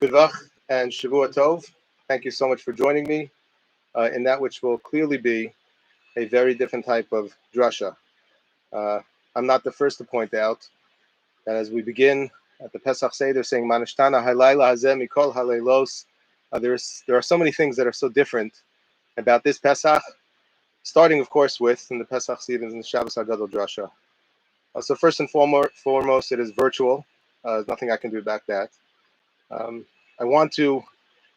Bivach and Shavua Tov. Thank you so much for joining me in that which will clearly be a very different type of drasha. Uh, I'm not the first to point out that as we begin at the Pesach Seder saying Manishtana Halayla Hazeh Mikol Halaylos, there are so many things that are so different about this Pesach, starting of course with in the Pesach seasons in the Shabbos Hagadol drasha. So first and foremost, it is virtual. There's nothing I can do about that. I want to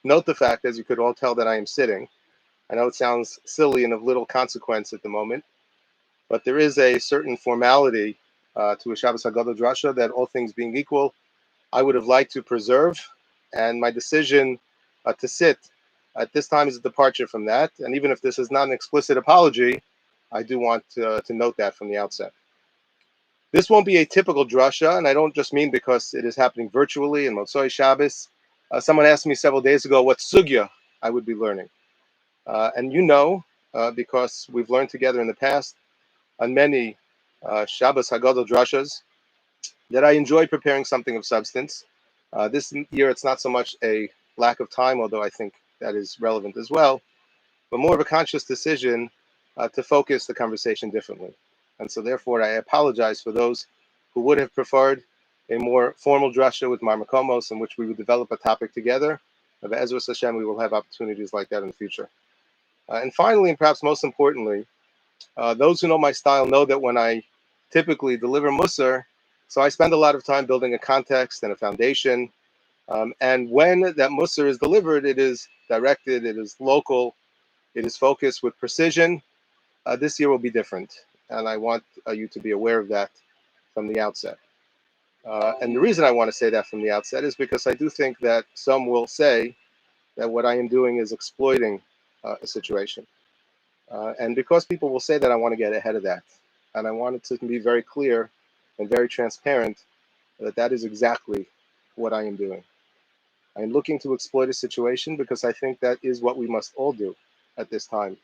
note the fact, as you could all tell, that I am sitting. I know it sounds silly and of little consequence at the moment, but there is a certain formality to a Shabbos Hagadol drasha that, all things being equal, I would have liked to preserve, and my decision to sit at this time is a departure from that. And even if this is not an explicit apology, I do want to note that from the outset. This won't be a typical drasha, and I don't just mean because it is happening virtually in Motzoi Shabbos. Someone asked me several days ago what sugya I would be learning. And because we've learned together in the past on many Shabbos Hagadol drashas, that I enjoy preparing something of substance. This year it's not so much a lack of time, although I think that is relevant as well, but more of a conscious decision to focus the conversation differently. And so therefore I apologize for those who would have preferred a more formal drasha with Marmakomos in which we would develop a topic together. But Ezras Hashem, we will have opportunities like that in the future. And finally, and perhaps most importantly, those who know my style know that when I typically deliver Musar, so I spend a lot of time building a context and a foundation. And when that Musar is delivered, it is directed, it is local, it is focused with precision. This year will be different. And I want you to be aware of that from the outset. And the reason I want to say that from the outset is because I do think that some will say that what I am doing is exploiting a situation. And because people will say that, I want to get ahead of that. And I want it to be very clear and very transparent that that is exactly what I am doing. I am looking to exploit a situation because I think that is what we must all do at this time.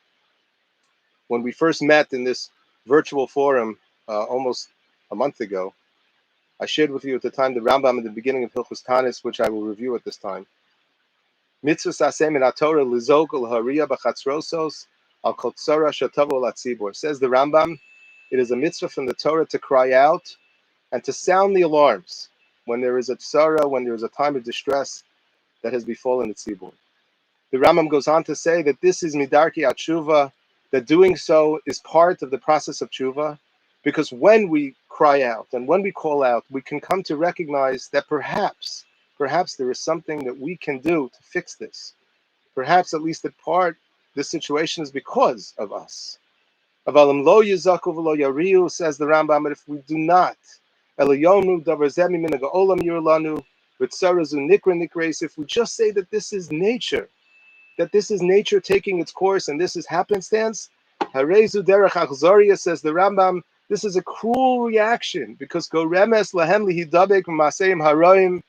When we first met in this virtual forum almost a month ago, I shared with you at the time the Rambam at the beginning of Hilchos Tanis, which I will review at this time. Mitzvus aseh min haTorah lizog l'hariya b'chatzrosos al kol tzara shetavo latzibur. Says the Rambam, it is a mitzvah from the Torah to cry out and to sound the alarms when there is a tzara, when there is a time of distress that has befallen the tzibur. The Rambam goes on to say that this is midarki atshuva, that doing so is part of the process of tshuva, because when we cry out and when we call out, we can come to recognize that perhaps there is something that we can do to fix this. Perhaps at least in part, this situation is because of us. Avalim lo yizaku v'lo yariu, says the Rambam, but if we do not, elayonu davar zemi minaga olam yirlanu, v'tzarazu nikra nikreis, if we just say that this is nature taking its course and this is happenstance, harezu derech achzoria, says the Rambam, this is a cruel reaction, because go remes lahem lihidabek maseim haroim,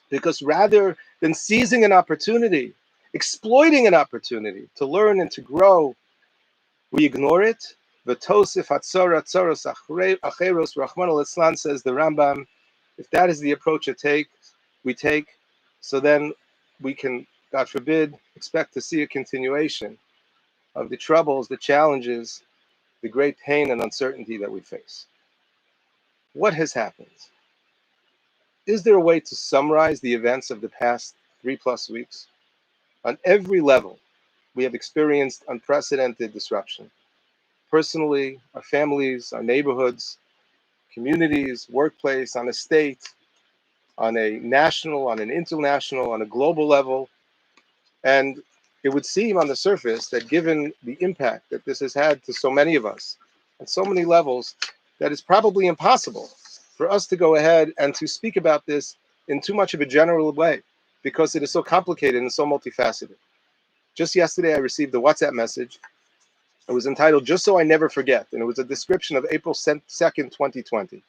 because rather than seizing an opportunity, exploiting an opportunity to learn and to grow, we ignore it. V'tosif hatzara tzaros acheros rachman al-Islan, says the Rambam, if that is the approach we take, so then we can, God forbid, expect to see a continuation of the troubles, the challenges, the great pain and uncertainty that we face. What has happened? Is there a way to summarize the events of the past 3+ weeks? On every level, we have experienced unprecedented disruption. Personally, our families, our neighborhoods, communities, workplace, on a state, on a national, on an international, on a global level. And it would seem on the surface that given the impact that this has had to so many of us on so many levels, that it's probably impossible for us to go ahead and to speak about this in too much of a general way, because it is so complicated and so multifaceted. Just yesterday, I received a WhatsApp message. It was entitled, "Just So I Never Forget," and it was a description of April 2nd, 2020.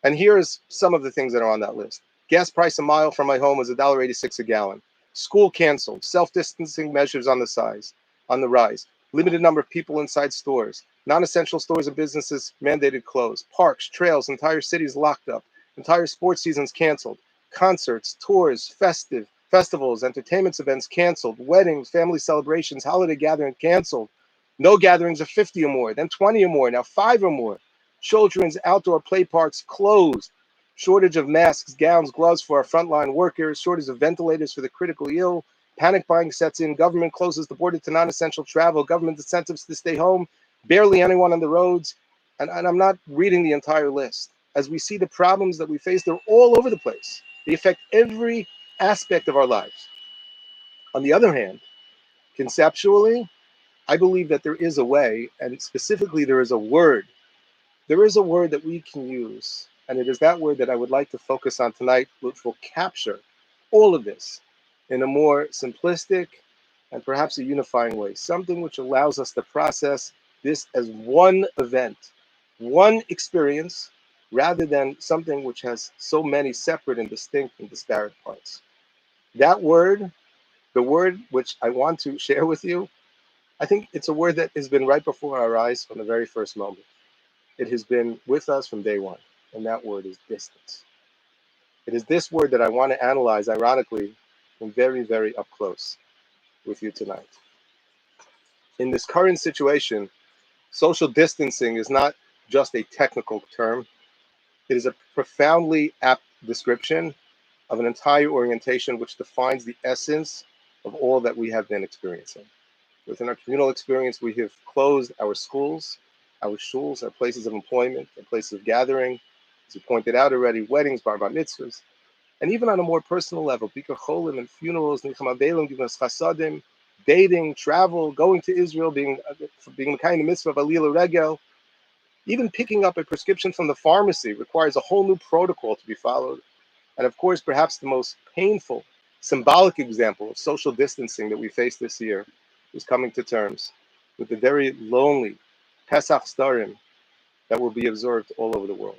And here's some of the things that are on that list. Gas price a mile from my home was $1.86 a gallon. School canceled. Self-distancing measures on the rise. Limited number of people inside stores. Non-essential stores and businesses mandated closed. Parks, trails, entire cities locked up. Entire sports seasons canceled. concerts, tours, festivals, entertainment events canceled, weddings, family celebrations, holiday gatherings canceled. No gatherings of 50 or more, then 20 or more, now 5 or more. Children's outdoor play parks closed. Shortage of masks, gowns, gloves for our frontline workers, shortage of ventilators for the critically ill. Panic buying sets in. Government closes the border to non-essential travel. Government incentives to stay home. Barely anyone on the roads. And I'm not reading the entire list. As we see the problems that we face, they're all over the place. They affect every aspect of our lives. On the other hand, conceptually, I believe that there is a way, and specifically there is a word. There is a word that we can use, and it is that word that I would like to focus on tonight, which will capture all of this in a more simplistic and perhaps a unifying way. Something which allows us to process this as one event, one experience, rather than something which has so many separate and distinct and disparate parts. That word, the word which I want to share with you, I think it's a word that has been right before our eyes from the very first moment. It has been with us from day one, and that word is distance. It is this word that I want to analyze, ironically, and very, very up close with you tonight. In this current situation, social distancing is not just a technical term, it is a profoundly apt description of an entire orientation which defines the essence of all that we have been experiencing. Within our communal experience, we have closed our schools, our shuls, our places of employment, our places of gathering, as you pointed out already, weddings, bar mitzvahs, and even on a more personal level, Bikar Cholim and funerals, Nicham Avelim, giving us chasadim, dating, travel, going to Israel, being the kind of mitzvah of Alila Regel, even picking up a prescription from the pharmacy requires a whole new protocol to be followed. And of course, perhaps the most painful, symbolic example of social distancing that we face this year is coming to terms with the very lonely Pesach Starim that will be observed all over the world.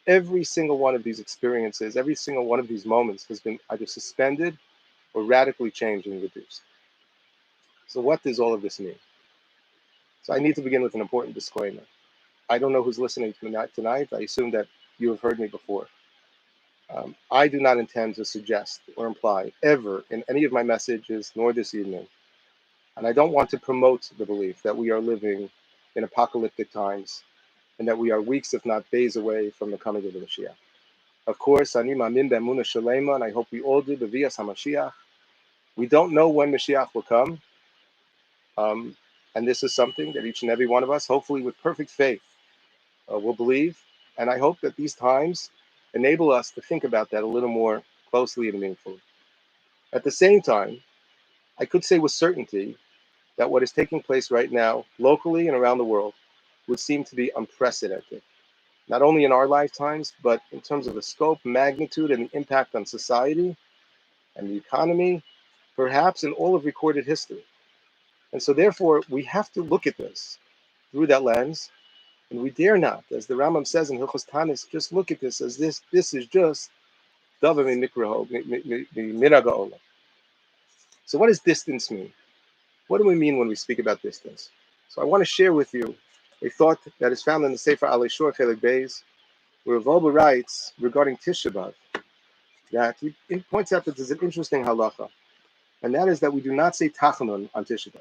Every single one of these experiences, every single one of these moments has been either suspended or radically changed and reduced. So what does all of this mean? So I need to begin with an important disclaimer. I don't know who's listening to me tonight. I assume that you have heard me before. I do not intend to suggest or imply ever in any of my messages, nor this evening, and I don't want to promote the belief that we are living in apocalyptic times and that we are weeks, if not days, away from the coming of the Mashiach. Of course, ani ma'amin be'emunah shalema, and I hope we all do, b'vias HaMashiach. We don't know when Mashiach will come, and this is something that each and every one of us, hopefully with perfect faith, will believe. And I hope that these times enable us to think about that a little more closely and meaningfully. At the same time, I could say with certainty that what is taking place right now, locally and around the world, would seem to be unprecedented, not only in our lifetimes, but in terms of the scope, magnitude, and the impact on society and the economy, perhaps in all of recorded history. And so therefore, we have to look at this through that lens, and we dare not, as the Rambam says in Hilchos Tanis, just look at this as this is just davar minhag ha'olam. So what does distance mean? What do we mean when we speak about distance? So I want to share with you a thought that is found in the Sefer Alei Shor Chelik Beis, where Rav Wolbe writes regarding Tisha B'Av, that he points out that there's an interesting halacha, and that is that we do not say Tachanun on Tisha B'Av.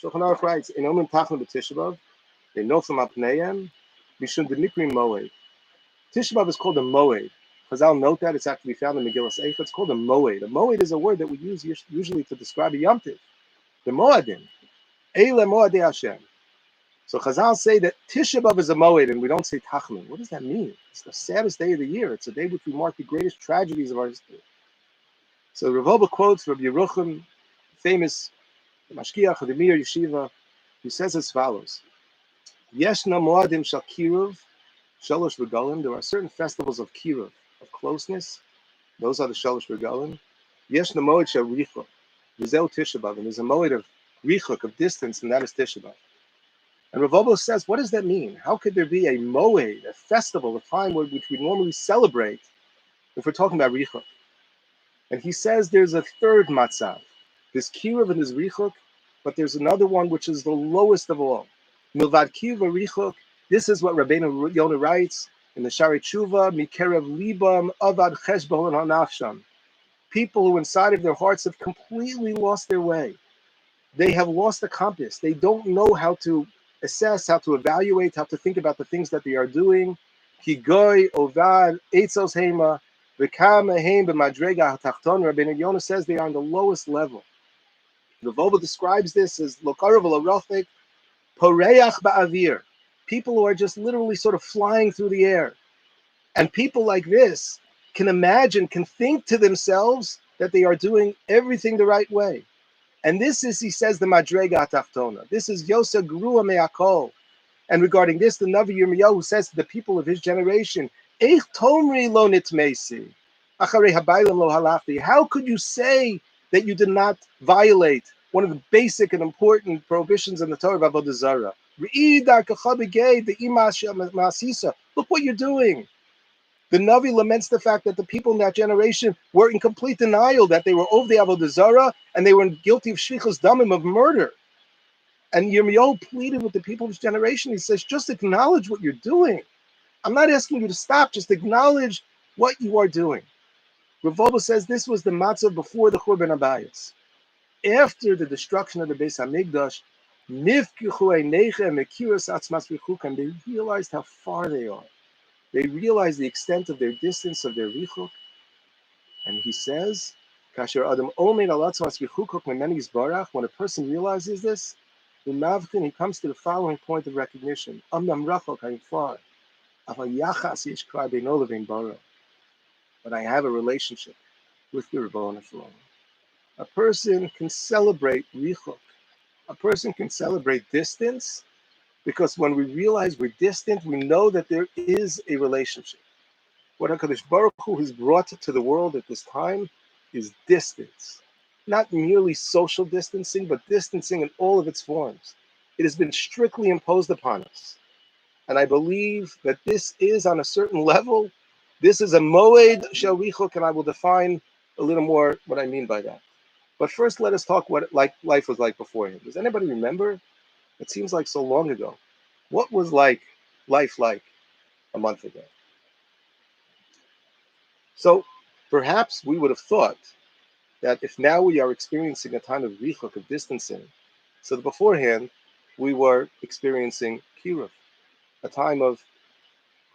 Shulchan Aruch writes, "In Omrim Tachanun b'Tisha B'Av, they know from apneihem mishum demikri moed." Tisha B'Av is called a moed. Chazal note that it's actually found in Megillas Eicha. It's called a moed. A moed is a word that we use usually to describe a Yom Tiv. The moadim, Eile moadei Hashem. So Chazal say that Tisha B'Av is a moed, and we don't say Tachanun. What does that mean? It's the saddest day of the year. It's a day which we mark the greatest tragedies of our history. So Rav Wolbe quotes Rabbi Yerucham, famous Mashkiach of the Mir Yeshiva, who says as follows: Yeshna moadim shal kiruv, shalosh regalim. There are certain festivals of kiruv, of closeness. Those are the shalosh regalim. Yeshna moed shal richuk, v'zeu Tisha B'Av, and there's a moed of richuk, of distance, and that is Tisha B'Av. And Rav Wolbe says, what does that mean? How could there be a moed, a festival, a time which we normally celebrate, if we're talking about richuk? And he says there's a third matzav. There's kiruv and there's richuk, but there's another one which is the lowest of all. Milvad kiruv richuk. This is what Rabbeinu Yonah writes. In the Shari Tshuva, Mikerev Libam Avad Cheshbon Hanafsham. People who inside of their hearts have completely lost their way. They have lost the compass. They don't know how to assess, how to evaluate, how to think about the things that they are doing. Kigoy, Ovad, Eitzos Hema, V'kama Heim b'madrega hatachton. Rabbeinu Yonah says they are on the lowest level. The Vova describes this as Lokarav L'Rochik, Poreach Ba'avir. People who are just literally sort of flying through the air. And people like this can imagine, can think to themselves that they are doing everything the right way. And this is, he says, the Madrega Tachtona. This is Yosa Grua Me'akol. And regarding this, the Navi Yirmiyahu says to the people of his generation, Eich Tomri lo nitmesi, acharei habaylim lo halachti. How could you say that you did not violate one of the basic and important prohibitions in the Torah of Avodah Zarah? Look what you're doing. The Navi laments the fact that the people in that generation were in complete denial that they were over the Avodah Zarah and they were guilty of shvichus damim, of murder. And Yirmiyahu pleaded with the people of his generation. He says, just acknowledge what you're doing. I'm not asking you to stop, just acknowledge what you are doing. Rav Wolbe says this was the matzah before the Churban Abayis. After the destruction of the Beis HaMikdash, they realized how far they are. They realize the extent of their distance, of their richuk. And he says, when a person realizes this, he comes to the following point of recognition. But I have a relationship with the Rebbeinu Shalom. A person can celebrate richuk. A person can celebrate distance, because when we realize we're distant, we know that there is a relationship. What HaKadosh Baruch Hu has brought to the world at this time is distance. Not merely social distancing, but distancing in all of its forms. It has been strictly imposed upon us. And I believe that this is, on a certain level, this is a moed shel richuk, and I will define a little more what I mean by that. But first, let us talk what life was like beforehand. Does anybody remember? It seems like so long ago. What was life like a month ago? So perhaps we would have thought that if now we are experiencing a time of richuk, of distancing, so that beforehand we were experiencing kiruv, a time of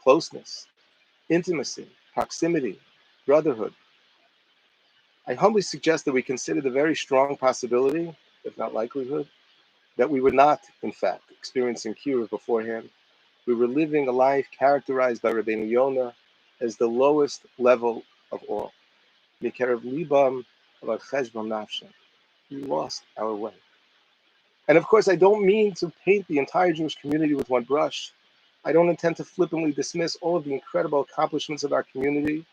closeness, intimacy, proximity, brotherhood. I humbly suggest that we consider the very strong possibility, if not likelihood, that we were not, in fact, experiencing kiruv beforehand. We were living a life characterized by Rabbeinu Yonah as the lowest level of all. Mikerev libam avad cheshbon nafsham. We lost our way. And of course, I don't mean to paint the entire Jewish community with one brush. I don't intend to flippantly dismiss all of the incredible accomplishments of our community,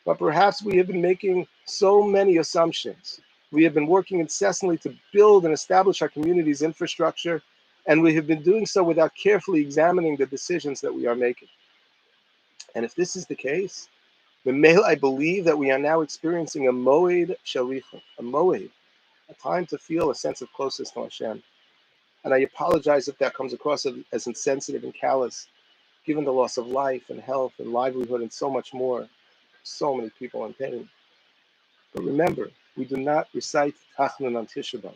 but perhaps we have been making so many assumptions. We have been working incessantly to build and establish our community's infrastructure, and we have been doing so without carefully examining the decisions that we are making. And if this is the case, I believe that we are now experiencing a moed shel richuk, a moed, a time to feel a sense of closeness to Hashem. And I apologize if that comes across as insensitive and callous, given the loss of life and health and livelihood and so much more. So many people in pain. But remember, we do not recite Tachnun on Tisha B'Av,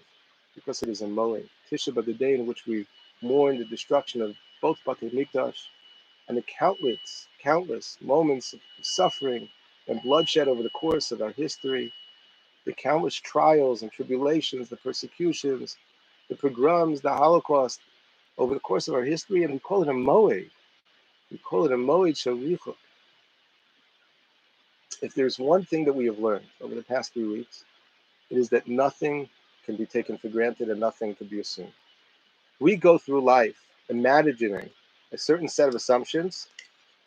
because it is a moed. Tisha B'Av, the day in which we mourn the destruction of both Batei Mikdash, and the countless moments of suffering and bloodshed over the course of our history, the countless trials and tribulations, the persecutions, the pogroms, the Holocaust over the course of our history, and we call it a moed. We call it a moed shel richuk. If there's one thing that we have learned over the past 3 weeks, it is that nothing can be taken for granted and nothing can be assumed. We go through life imagining a certain set of assumptions.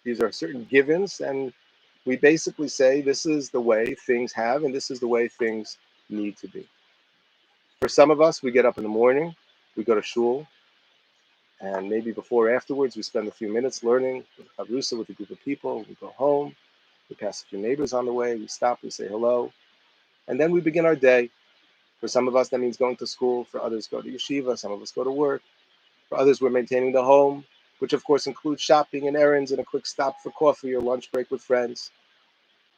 These are certain givens, and we basically say this is the way things have and this is the way things need to be. For some of us, we get up in the morning, we go to shul, and maybe before or afterwards, we spend a few minutes learning with Chavrusa, with a group of people. We go home, we pass a few neighbors on the way, we stop, we say hello, and then we begin our day. For some of us, that means going to school. For others, go to yeshiva. Some of us go to work. For others, we're maintaining the home. which of course includes shopping and errands and a quick stop for coffee or lunch break with friends.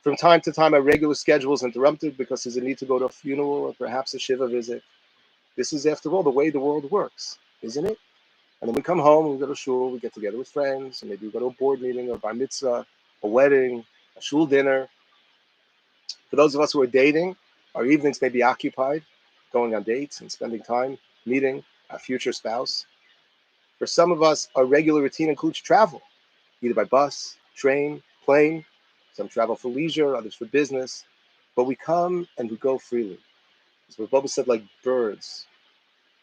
From time to time, our regular schedule is interrupted because there's a need to go to a funeral or perhaps a shiva visit. This is, after all, the way the world works, isn't it? And then we come home, we go to shul, we get together with friends, and maybe we go to a board meeting or bar mitzvah, a wedding, a shul dinner. For those of us who are dating, our evenings may be occupied, going on dates and spending time meeting our future spouse. For some of us, our regular routine includes travel, either by bus, train, plane. Some travel for leisure, others for business. But we come and we go freely. As Rabbi said, like birds,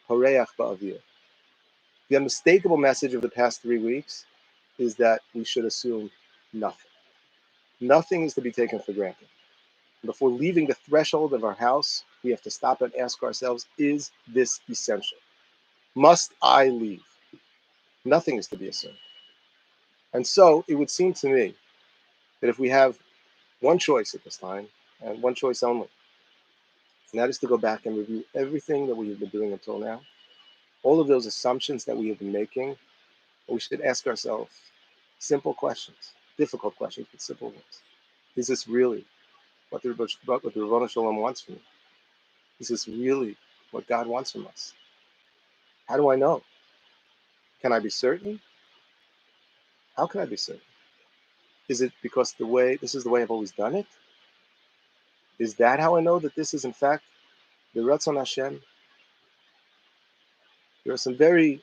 horeach ba'avir. The unmistakable message of the past 3 weeks is that we should assume nothing. Nothing is to be taken for granted. Before leaving the threshold of our house, we have to stop and ask ourselves, is this essential? Must I leave? Nothing is to be assumed. And so it would seem to me that if we have one choice at this time, and one choice only, and that is to go back and review everything that we have been doing until now, all of those assumptions that we have been making, we should ask ourselves simple questions, difficult questions, but simple ones. Is this really what the Rebbeinu Shalom wants from me? Is this really what God wants from us? How do I know? Can I be certain? How can I be certain? Is it because this is the way I've always done it? Is that how I know that this is in fact the Ratzon Hashem? There are some very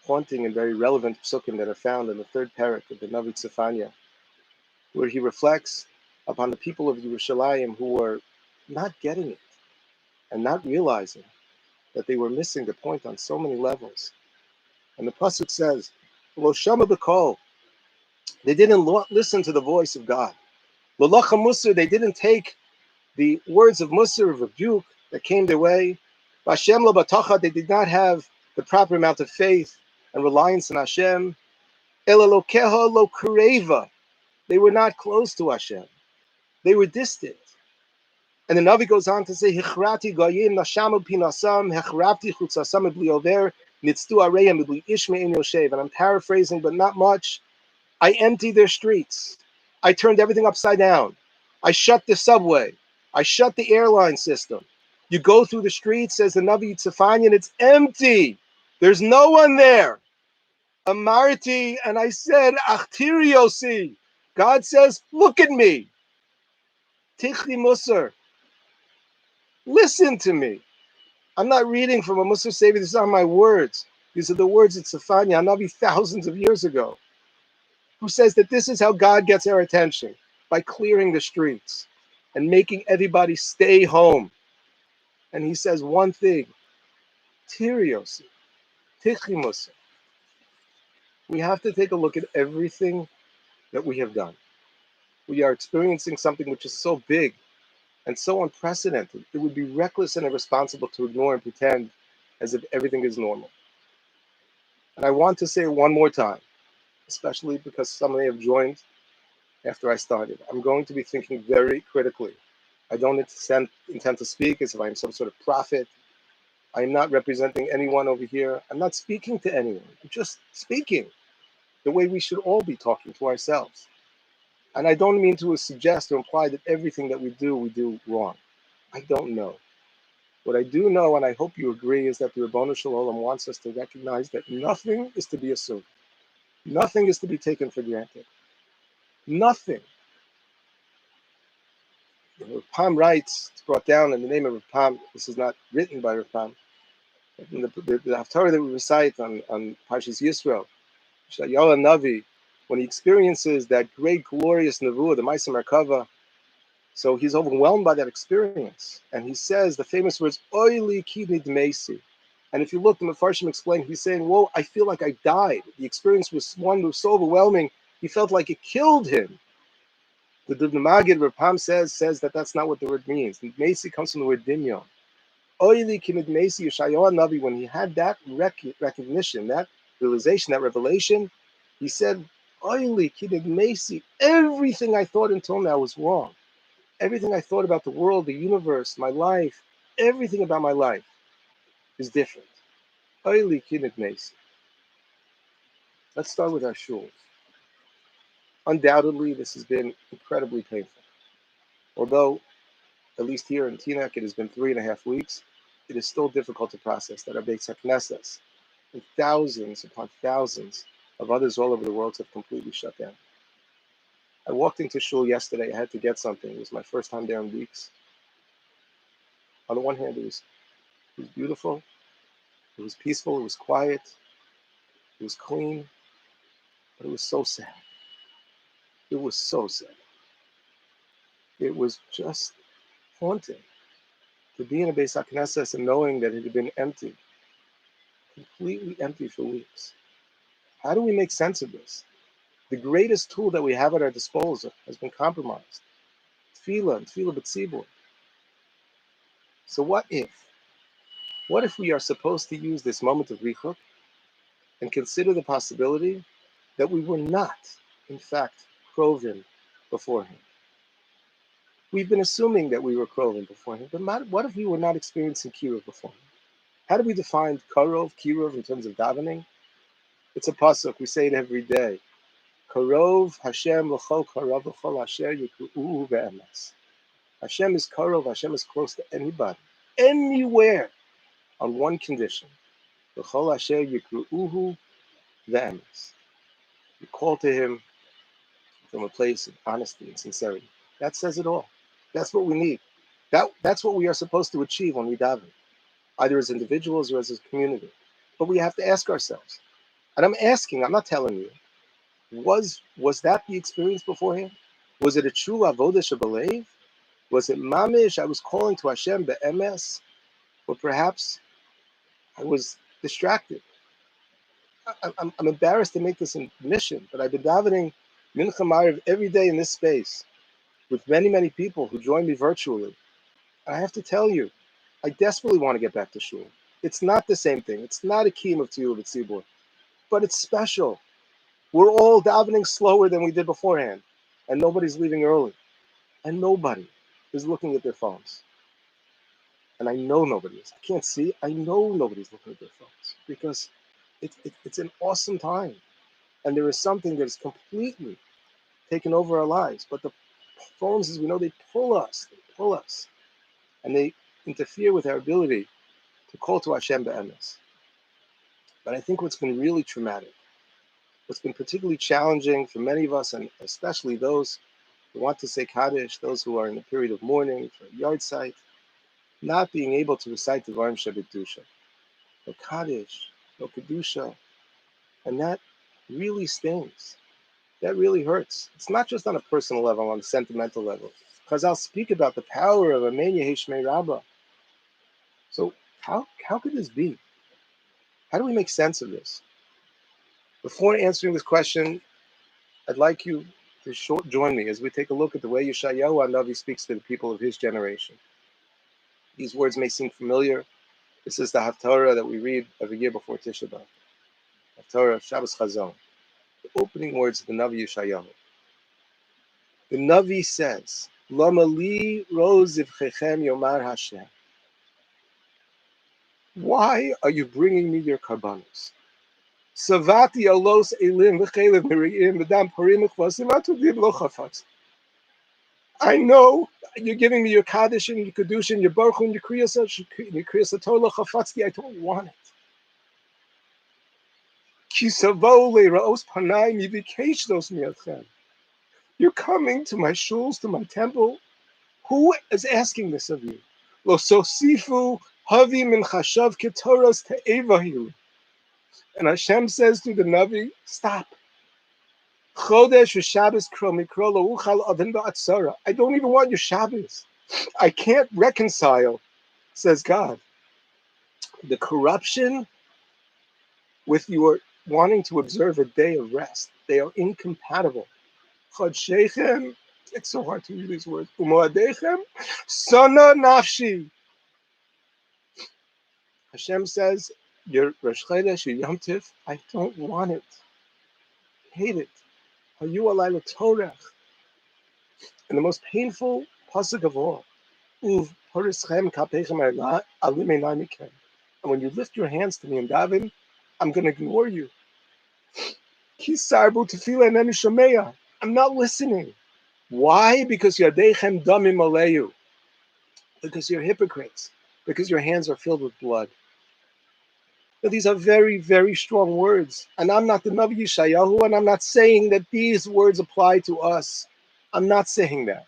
haunting and very relevant psukim that are found in the third parak of the Navi Tzefanya, where he reflects upon the people of Yerushalayim who were not getting it and not realizing that they were missing the point on so many levels. And the pasuk says, "Lo shama b'kol," they didn't listen to the voice of God. Lo lacha musar, they didn't take the words of musar, of rebuke that came their way. Vashem lo batacha, they did not have the proper amount of faith and reliance in Hashem. Ela lokeha lo kureva, they were not close to Hashem. They were distant. And the Navi goes on to say, "Hichrati goyim nashamu pinasam, hechrabti chutzasam bli over, nitztu areyam bli ishmein yoshev." And I'm paraphrasing, but not much. I emptied their streets. I turned everything upside down. I shut the subway. I shut the airline system. You go through the streets, says the Navi Tzefanya, and it's empty. There's no one there. Amarti, and I said, Achtiriosi. God says, look at me. Tichli Musar. Listen to me. I'm not reading from a Musar Sefer. These are my words. These are the words of Tzefanya, Navi thousands of years ago, who says that this is how God gets our attention, by clearing the streets and making everybody stay home. And he says one thing, Tirios, Tichimus. We have to take a look at everything that we have done. We are experiencing something which is so big and so unprecedented. It would be reckless and irresponsible to ignore and pretend as if everything is normal. And I want to say it one more time, especially because some of you have joined after I started. I'm going to be thinking very critically. I don't intend to speak as if I'm some sort of prophet. I'm not representing anyone over here. I'm not speaking to anyone. I'm just speaking the way we should all be talking to ourselves. And I don't mean to suggest or imply that everything that we do wrong. I don't know. What I do know, and I hope you agree, is that the Rebbeinu Shalom wants us to recognize that nothing is to be assumed. Nothing is to be taken for granted. Nothing. Rav Pam writes, it's brought down in the name of Rav Pam. This is not written by Rav Pam. In the Haftarah that we recite on Parshas Yisrael, Shayalah Navi, when he experiences that great, glorious Nevuah, the Ma'aseh Merkava, so he's overwhelmed by that experience. And he says the famous words, Oili ki nidmesi. And if you look, the Mefarshim explain, he's saying, whoa, I feel like I died. The experience was so overwhelming, he felt like it killed him. The Magid, Rav Pam says that that's not what the word means. Nidmesi comes from the word dinyon. Oili ki nidmesi, Yeshayahu Navi, when he had that recognition, that realization, that revelation, he said, Oili ki nidmesi, everything I thought until now was wrong. Everything I thought about the world, the universe, my life, everything about my life is different. And Let's start with our shuls. Undoubtedly, this has been incredibly painful. Although, at least here in Teaneck, it has been 3.5 weeks, it is still difficult to process that our Beit Knesset and thousands upon thousands of others all over the world have completely shut down. I walked into shul yesterday. I had to get something. It was my first time there in weeks. On the one hand, it was beautiful. It was peaceful. It was quiet. It was clean. But it was so sad. It was so sad. It was just haunting to be in a Beis HaKnesses and knowing that it had been empty, completely empty for weeks. How do we make sense of this? The greatest tool that we have at our disposal has been compromised. Tefillah and Tefillah b'tzibur. So what if? What if we are supposed to use this moment of richuk and consider the possibility that we were not, in fact, kroven beforehand? We've been assuming that we were kroven beforehand, but what if we were not experiencing kiruv beforehand? How do we define karov, kiruv in terms of davening? It's a pasuk. We say it every day. Karov Hashem l'chol karov l'chol asher yikru'uhu ve'emes. Hashem is karov. Hashem is close to anybody, anywhere, on one condition. L'chol asher yikru'uhu ve'emes. You call to Him from a place of honesty and sincerity. That says it all. That's what we need. That's what we are supposed to achieve when we daven, either as individuals or as a community. But we have to ask ourselves, and I'm not telling you, was that the experience beforehand? Was it a true avodah shebalev? Was it mamish? I was calling to Hashem be'emes, or perhaps I was distracted. I'm embarrassed to make this admission, but I've been davening mincha ma'ariv every day in this space with many, many people who join me virtually. And I have to tell you, I desperately want to get back to shul. It's not the same thing. It's not a kiyum of tefillah b'tzibur, but it's special. We're all davening slower than we did beforehand, and nobody's leaving early, and nobody is looking at their phones. And I know nobody is. I can't see. I know nobody's looking at their phones because it's an awesome time, and there is something that is completely taken over our lives. But the phones, as we know, they pull us, and they interfere with our ability to call to Hashem be'emes. But I think what's been really traumatic, what's been particularly challenging for many of us, and especially those who want to say Kaddish, those who are in a period of mourning for a yard site, not being able to recite the Dvarim Shebekdusha, no Kaddish, no Kedusha, and that really stings. That really hurts. It's not just on a personal level, on a sentimental level, because I'll speak about the power of Amen Yehi Shmei Rabbah. So how could this be? How do we make sense of this? Before answering this question, I'd like you to join me as we take a look at the way Yeshayahu HaNavi speaks to the people of his generation. These words may seem familiar. This is the Haftarah that we read every year before Tisha B'Av. Haftarah of Shabbos Hagadol. The opening words of the Navi Yeshayahu. The Navi says, Lama li roz ivchechem yomar Hashem. Why are you bringing me your karbanos? Savati alos elim v'chelev miriim v'dam parim v'chvasim atugim lo chafaz. I know you're giving me your Kaddish and your Kedusha and your Baruch and your Kriyas Torah lo chafatzti. I don't want it. Ki savo le'raos panayim yivikeshnos mi'atchem. You're coming to my shuls, to my temple. Who is asking this of you? Lo sosifu havi min chashav ketoras te'evahilu. And Hashem says to the Navi, stop. Chodesh v'Shabbos kro mikro lo uchal avin ba'atzara. I don't even want your Shabbos. I can't reconcile, says God, the corruption with your wanting to observe a day of rest. They are incompatible. Chodshechem, it's so hard to read these words. Umoadechem, sana nafshi. Hashem says, your Rosh Chodesh, your Yom Tif, I don't want it. I hate it. Hayu alayla torach. And the most painful pasuk of all, Uv horischem kapeichem alimei mikem. And when you lift your hands to me in daven, I'm going to ignore you. Kisarbu tefila enenu shameya. I'm not listening. Why? Because yadeichem damim aleyu. Because you're hypocrites. Because your hands are filled with blood. Now, these are very, very strong words. And I'm not the Navi Yeshayahu, and I'm not saying that these words apply to us. I'm not saying that.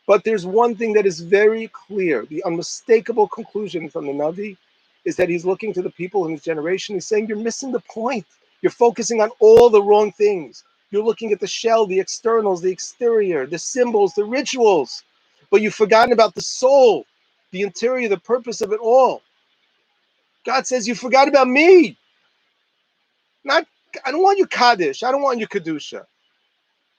But there's one thing that is very clear. The unmistakable conclusion from the Navi is that he's looking to the people in his generation. He's saying, you're missing the point. You're focusing on all the wrong things. You're looking at the shell, the externals, the exterior, the symbols, the rituals. But you've forgotten about the soul, the interior, the purpose of it all. God says, you forgot about me. Not, I don't want you Kaddish. I don't want you Kedusha.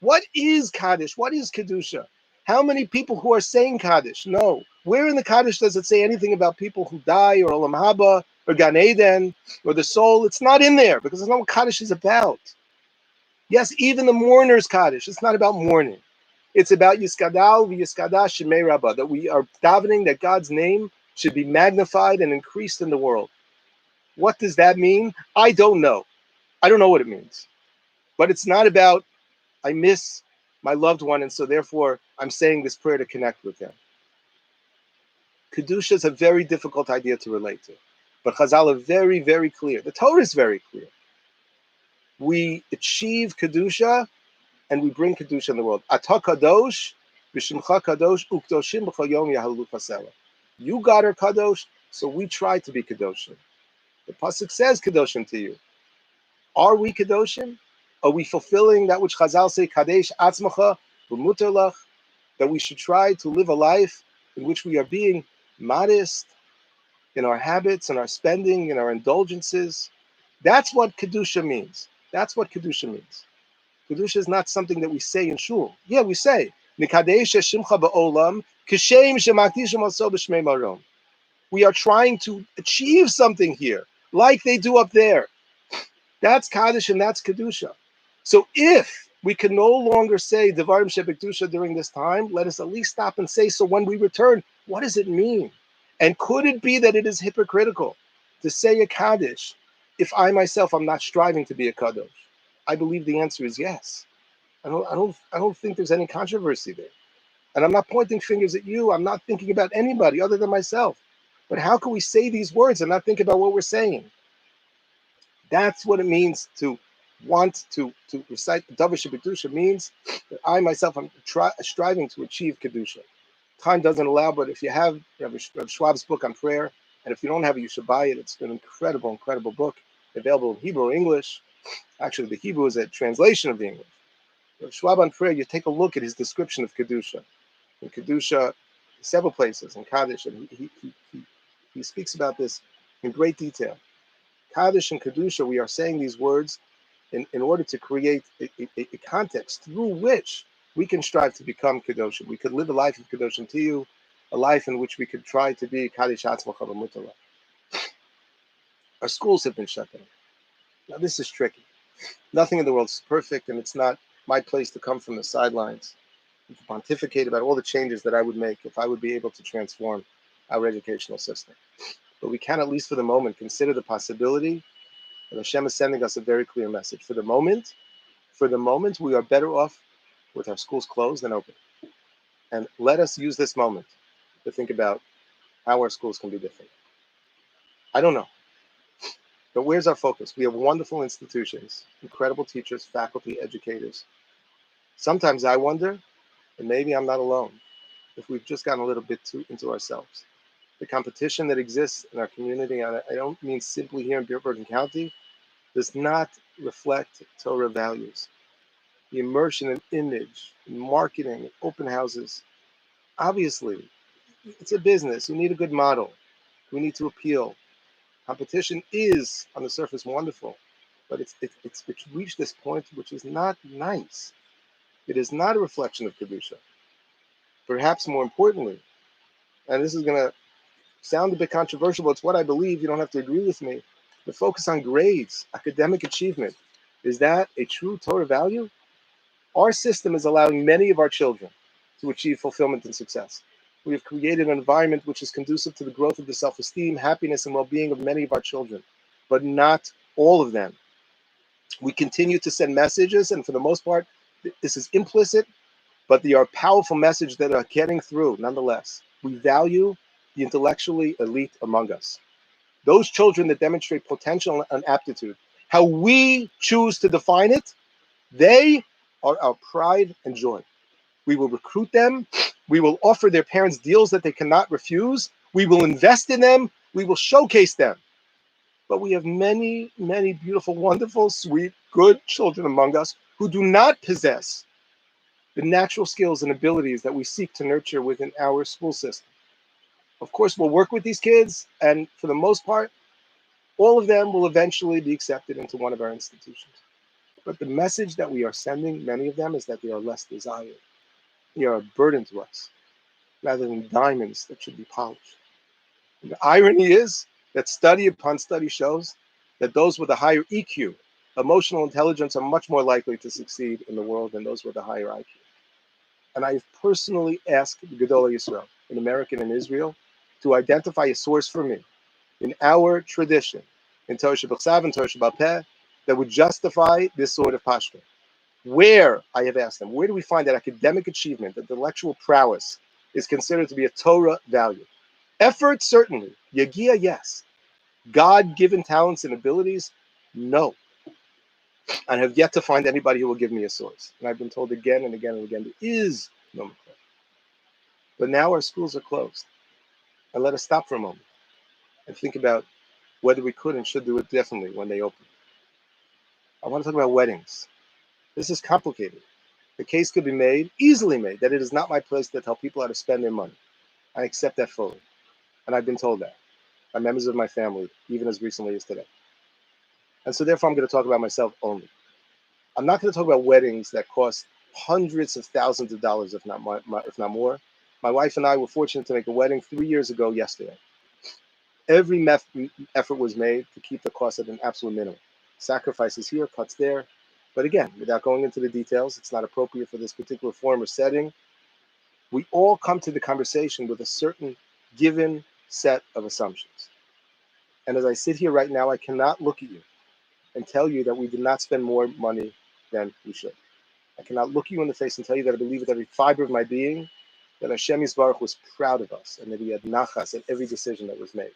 What is Kaddish? What is Kedusha? How many people who are saying Kaddish? No. Where in the Kaddish does it say anything about people who die or Olam Haba or Gan Eden or the soul? It's not in there because it's not what Kaddish is about. Yes, even the mourner's Kaddish. It's not about mourning. It's about Yiskadal v'Yiskada Shemei Rabbah, that we are davening that God's name should be magnified and increased in the world. What does that mean? I don't know. I don't know what it means. But it's not about I miss my loved one, and so therefore I'm saying this prayer to connect with them. Kedusha is a very difficult idea to relate to. But Chazal are very, very clear. The Torah is very clear. We achieve Kedusha and we bring Kedusha in the world. Ata Kadosh, B'Shimcha Kadosh, Ukdoshim B'chol Yom Yahalu Pasela. You, God, are Kadosh, so we try to be Kadoshim. The Pasuk says Kadoshim to you. Are we Kadoshim? Are we fulfilling that which Chazal say, Kadesh Atzmacha, B'muter Lach, that we should try to live a life in which we are being modest in our habits, in our spending, in our indulgences? That's what Kedusha means. That's what Kedusha means. Kedusha is not something that we say in shul. Yeah, we say, Nikadesh Shimcha Ba'olam, Kishem Shemakdishim Aso B'Shmei Marom. We are trying to achieve something here, like they do up there. That's Kaddish and that's Kedusha. So if we can no longer say Devarim Shebekdusha during this time, let us at least stop and say, so when we return, what does it mean? And could it be that it is hypocritical to say a Kaddish if I myself am not striving to be a Kadosh? I believe the answer is yes. I don't think there's any controversy there. And I'm not pointing fingers at you. I'm not thinking about anybody other than myself. But how can we say these words and not think about what we're saying? That's what it means to want to recite Davar Shebekdusha. Means that I myself am striving to achieve Kedusha. Time doesn't allow, but if you have Rav Schwab's book on prayer, and if you don't have it, you should buy it. It's an incredible, incredible book, available in Hebrew or English. Actually, the Hebrew is a translation of the English. Rav Schwab on prayer, you take a look at his description of Kedusha. In Kedusha, several places, in Kaddish, and he speaks about this in great detail. Kaddish and Kedusha, we are saying these words in order to create a context through which we can strive to become Kedoshim. We could live a life of Kedoshim to you, a life in which we could try to be Kaddish Atzmacha V'Mutala. Our schools have been shut down. Now this is tricky. Nothing in the world is perfect, and it's not my place to come from the sidelines and to pontificate about all the changes that I would make if I would be able to transform our educational system. But we can, at least for the moment, consider the possibility that Hashem is sending us a very clear message. For the moment, we are better off with our schools closed than open. And let us use this moment to think about how our schools can be different. I don't know. But where's our focus? We have wonderful institutions, incredible teachers, faculty, educators. Sometimes I wonder, and maybe I'm not alone, if we've just gotten a little bit too into ourselves. The competition that exists in our community, and I don't mean simply here in Bergen County, does not reflect Torah values. The immersion in image, in marketing, in open houses. Obviously, it's a business. You need a good model. We need to appeal. Competition is, on the surface, wonderful, but it's reached this point which is not nice. It is not a reflection of Kedusha. Perhaps more importantly, and this is going to sound a bit controversial, but it's what I believe. You don't have to agree with me. The focus on grades, academic achievement, is that a true Torah value? Our system is allowing many of our children to achieve fulfillment and success. We have created an environment which is conducive to the growth of the self-esteem, happiness, and well-being of many of our children, but not all of them. We continue to send messages, and for the most part, this is implicit, but they are powerful messages that are getting through nonetheless. We value the intellectually elite among us. Those children that demonstrate potential and aptitude, how we choose to define it, they are our pride and joy. We will recruit them. We will offer their parents deals that they cannot refuse. We will invest in them. We will showcase them. But we have many, many beautiful, wonderful, sweet, good children among us who do not possess the natural skills and abilities that we seek to nurture within our school system. Of course, we'll work with these kids, and for the most part, all of them will eventually be accepted into one of our institutions. But the message that we are sending, many of them, is that they are less desired. They are a burden to us, rather than diamonds that should be polished. And the irony is that study upon study shows that those with a higher EQ, emotional intelligence, are much more likely to succeed in the world than those with a higher IQ. And I have personally asked the Gedolei Yisrael, an American in Israel, to identify a source for me in our tradition, in Torah Shebechsav and Torah Sheba'al Peh, that would justify this sort of pashto. Where, I have asked them, where do we find that academic achievement, that intellectual prowess is considered to be a Torah value? Effort, certainly. Yagia, yes. God-given talents and abilities, no. And I have yet to find anybody who will give me a source. And I've been told again and again and again, there is no Mikveh. But now our schools are closed. And let us stop for a moment and think about whether we could and should do it differently when they open. I want to talk about weddings. This is complicated. The case could be made, easily made, that it is not my place to tell people how to spend their money. I accept that fully. And I've been told that by members of my family, even as recently as today. And so therefore I'm going to talk about myself only. I'm not going to talk about weddings that cost hundreds of thousands of dollars, if not more. My wife and I were fortunate to make a wedding 3 years ago yesterday. Every effort was made to keep the cost at an absolute minimum. Sacrifices here, cuts there. But again, without going into the details, it's not appropriate for this particular form or setting. We all come to the conversation with a certain given set of assumptions. And as I sit here right now, I cannot look at you and tell you that we did not spend more money than we should. I cannot look you in the face and tell you that I believe with every fiber of my being that Hashem Yisbarach was proud of us and that he had nachas at every decision that was made.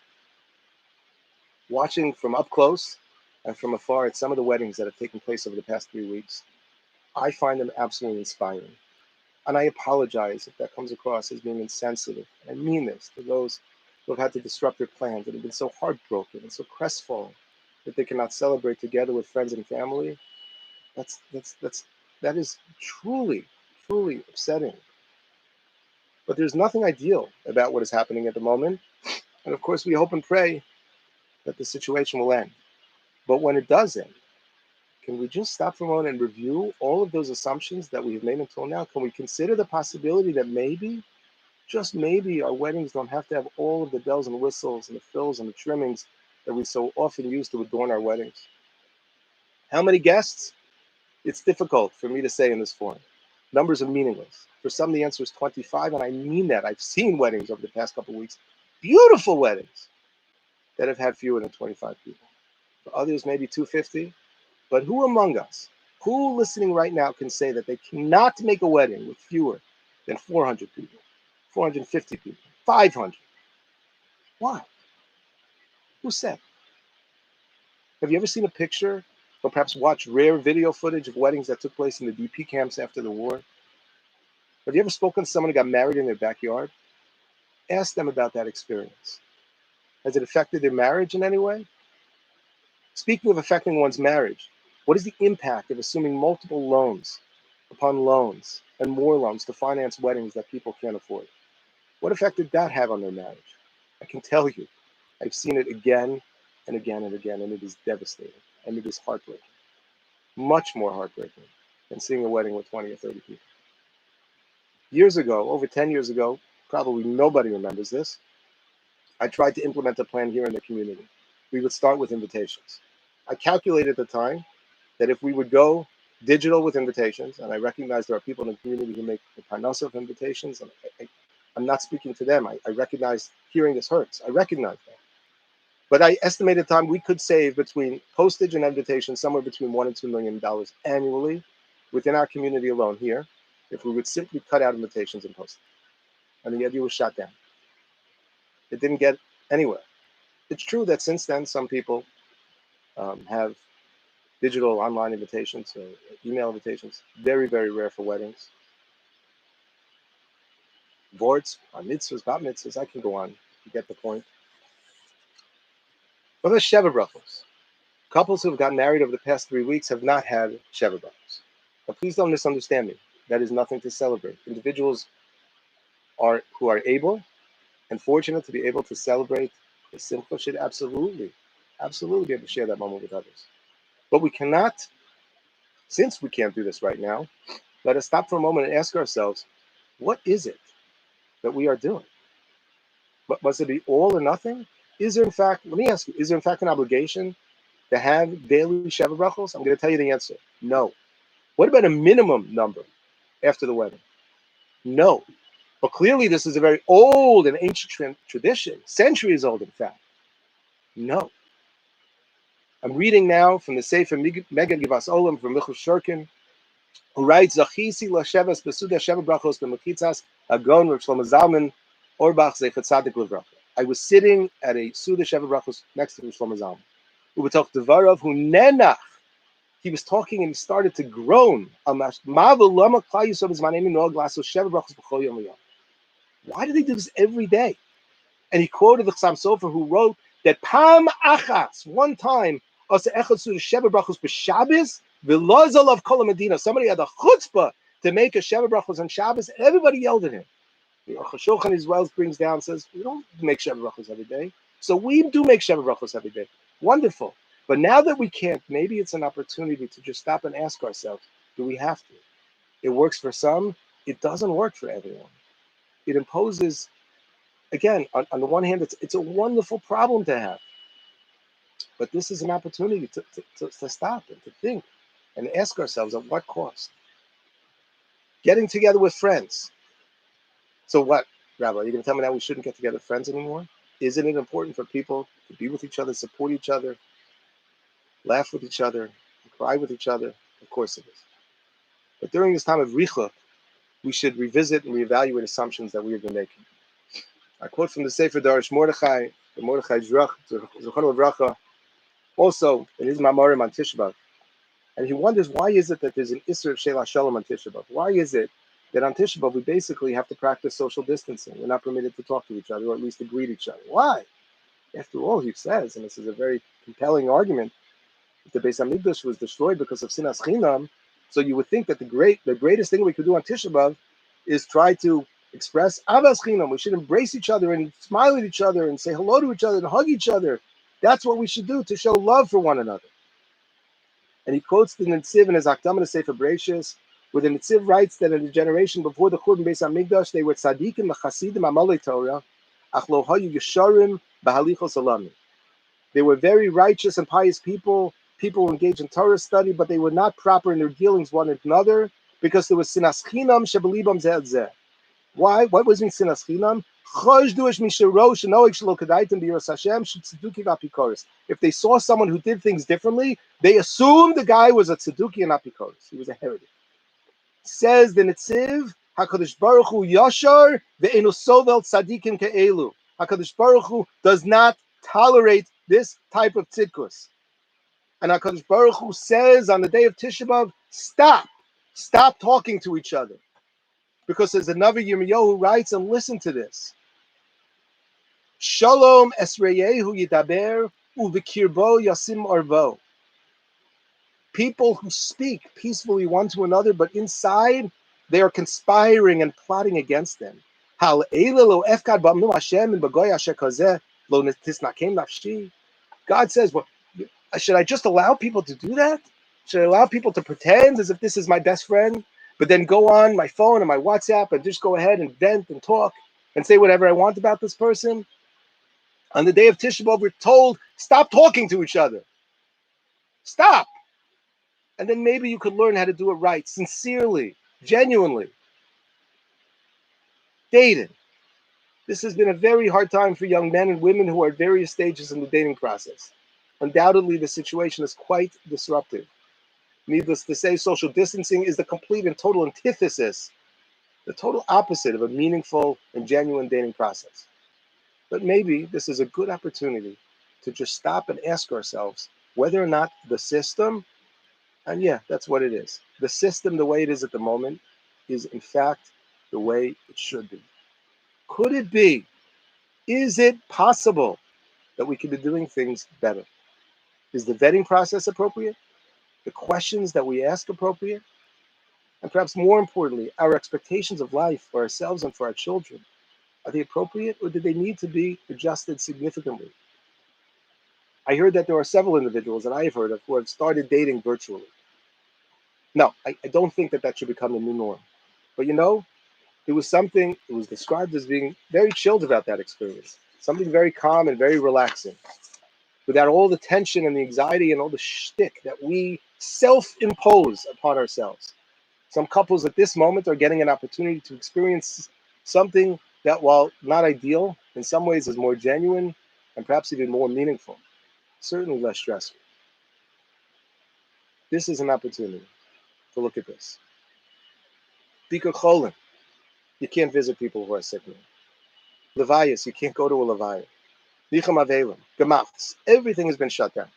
Watching from up close and from afar at some of the weddings that have taken place over the past 3 weeks, I find them absolutely inspiring. And I apologize if that comes across as being insensitive. I mean this to those who have had to disrupt their plans and have been so heartbroken and so crestfallen that they cannot celebrate together with friends and family. That is truly, truly upsetting. But there's nothing ideal about what is happening at the moment. And of course, we hope and pray that the situation will end. But when it does end, can we just stop for a moment and review all of those assumptions that we have made until now? Can we consider the possibility that maybe, just maybe, our weddings don't have to have all of the bells and whistles and the frills and the trimmings that we so often use to adorn our weddings? How many guests? It's difficult for me to say in this forum. Numbers are meaningless. For some, the answer is 25, and I mean that. I've seen weddings over the past couple of weeks, beautiful weddings, that have had fewer than 25 people. For others, maybe 250. But who among us, who listening right now can say that they cannot make a wedding with fewer than 400 people, 450 people, 500? Why? Who said? Have you ever seen a picture or perhaps watched rare video footage of weddings that took place in the DP camps after the war? Have you ever spoken to someone who got married in their backyard? Ask them about that experience. Has it affected their marriage in any way? Speaking of affecting one's marriage, what is the impact of assuming multiple loans upon loans and more loans to finance weddings that people can't afford? What effect did that have on their marriage? I can tell you, I've seen it again and again and again, and it is devastating, and it is heartbreaking. Much more heartbreaking than seeing a wedding with 20 or 30 people. Years ago, over 10 years ago, probably nobody remembers this, I tried to implement a plan here in the community. We would start with invitations. I calculated at the time that if we would go digital with invitations, and I recognize there are people in the community who make the parnasa of invitations, and I'm not speaking to them. I recognize hearing this hurts. I recognize that. But I estimated time we could save between postage and invitations somewhere between $1 and $2 million annually within our community alone here, if we would simply cut out invitations and postage. And the idea was shot down. It didn't get anywhere. It's true that since then, some people have digital online invitations, email invitations. Very, very rare for weddings. Boards, mitzvahs, bat mitzvahs. I can go on. You get the point. But there's Sheva brachos. Couples who have gotten married over the past 3 weeks have not had Sheva brachos. Now, please don't misunderstand me. That is nothing to celebrate. Individuals who are able and fortunate to be able to celebrate the simcha should absolutely be able to share that moment with others. But we cannot, since we can't do this right now, let us stop for a moment and ask ourselves, what is it that we are doing? But must it be all or nothing? Is there, in fact, let me ask you, is there in fact an obligation to have daily Sheva brachos? I'm going to tell you the answer. No. What about a minimum number after the wedding? No. But clearly this is a very old and ancient tradition, centuries old, in fact. No. I'm reading now from the Sefer Megad Givas Olam from Michal Shurkin, who writes, Zachisi Lasheves Besuda Sheva Brachos B'Mechitzas Agon Rav Shlomo Zalman Orbach Zeichat Tzadik Livracha. I was sitting at a Suda Sheva Brachos next to Rav Shlomo Zalman. U'b'toch Devarav Hu Nenach. He was talking and he started to groan. Why do they do this every day? And he quoted the Chassam Sofer, who wrote that Pam Achas, one time, somebody had the chutzpah to make a Sheva brachos on Shabbos, and everybody yelled at him. The Aruch HaShulchan as well brings down, says, we don't make Sheva brachos every day. So we do make Sheva brachos every day. Wonderful. But now that we can't, maybe it's an opportunity to just stop and ask ourselves, do we have to? It works for some. It doesn't work for everyone. It imposes, again, on the one hand, it's a wonderful problem to have. But this is an opportunity to stop and to think and ask ourselves, at what cost? Getting together with friends. So what, Rabbi? Are you going to tell me now we shouldn't get together with friends anymore? Isn't it important for people to be with each other, support each other, laugh with each other, cry with each other? Of course it is. But during this time of Richa, we should revisit and reevaluate assumptions that we have been making. I quote from the Sefer Darish Mordechai, the Mordechai Zrach, Zochanu Avracha, also in his Mamarim on Tisha B'Av. And he wonders, why is it that there's an Isser of Sheila Shalom on Tisha B'Av? Why is it that on Tisha B'Av we basically have to practice social distancing? We're not permitted to talk to each other, or at least to greet each other. Why? After all, he says, and this is a very compelling argument, if the Beis Hamikdash was destroyed because of Sinas Chinam, so you would think that the greatest thing we could do on Tisha B'Av is try to express Avas Chinam. We should embrace each other and smile at each other and say hello to each other and hug each other. That's what we should do to show love for one another. And he quotes the Netziv in his Akdama to Sefer Bereshis, where the Netziv writes that in the generation before the Churban Beis Hamikdash, they were tzaddikim v'chasidim amalei Torah, ach lo hayu yesharim b'halichos alami. They were very righteous and pious people who engaged in Torah study, but they were not proper in their dealings one with another because there was sinas chinam shebelibam zeh zeh. Why? What was mean sinas chinam? If they saw someone who did things differently, they assumed the guy was a tzeduki and apikoros. He was a heretic. Says the Netziv, HaKadosh Baruch Hu Yashar ve'enu sovel tzadikim ke'elu. HaKadosh Baruch Hu does not tolerate this type of tzidkus. And HaKadosh Baruch Hu says on the day of Tisha B'Av, stop talking to each other. Because there's another Yirmiyahu who writes, and listen to this. Shalom esreyehu yidaber uvekirbo yasim arvo. People who speak peacefully one to another, but inside they are conspiring and plotting against them. God says, well, should I just allow people to do that? Should I allow people to pretend as if this is my best friend, but then go on my phone and my WhatsApp and just go ahead and vent and talk and say whatever I want about this person? On the day of Tisha B'Av, we're told, stop talking to each other. Stop. And then maybe you could learn how to do it right, sincerely, genuinely. Dating. This has been a very hard time for young men and women who are at various stages in the dating process. Undoubtedly, the situation is quite disruptive. Needless to say, social distancing is the complete and total antithesis, the total opposite of a meaningful and genuine dating process. But maybe this is a good opportunity to just stop and ask ourselves whether or not the system, and yeah, that's what it is, the system, the way it is at the moment, is in fact the way it should be. Could it be? Is it possible that we could be doing things better? Is the vetting process appropriate? The questions that we ask appropriate? And perhaps more importantly, our expectations of life for ourselves and for our children, are they appropriate or do they need to be adjusted significantly? I heard that there are several individuals that I have heard of who have started dating virtually. No, I don't think that that should become the new norm. But it was something, it was described as being very chilled about that experience, something very calm and very relaxing, without all the tension and the anxiety and all the shtick that we self-impose upon ourselves. Some couples at this moment are getting an opportunity to experience something that, while not ideal, in some ways is more genuine and perhaps even more meaningful, certainly less stressful. This is an opportunity to look at this. Bika Cholin, you can't visit people who are sick now. Levayas, you can't go to a Levaya. Nicham Avelim, Gemachs, everything has been shut down.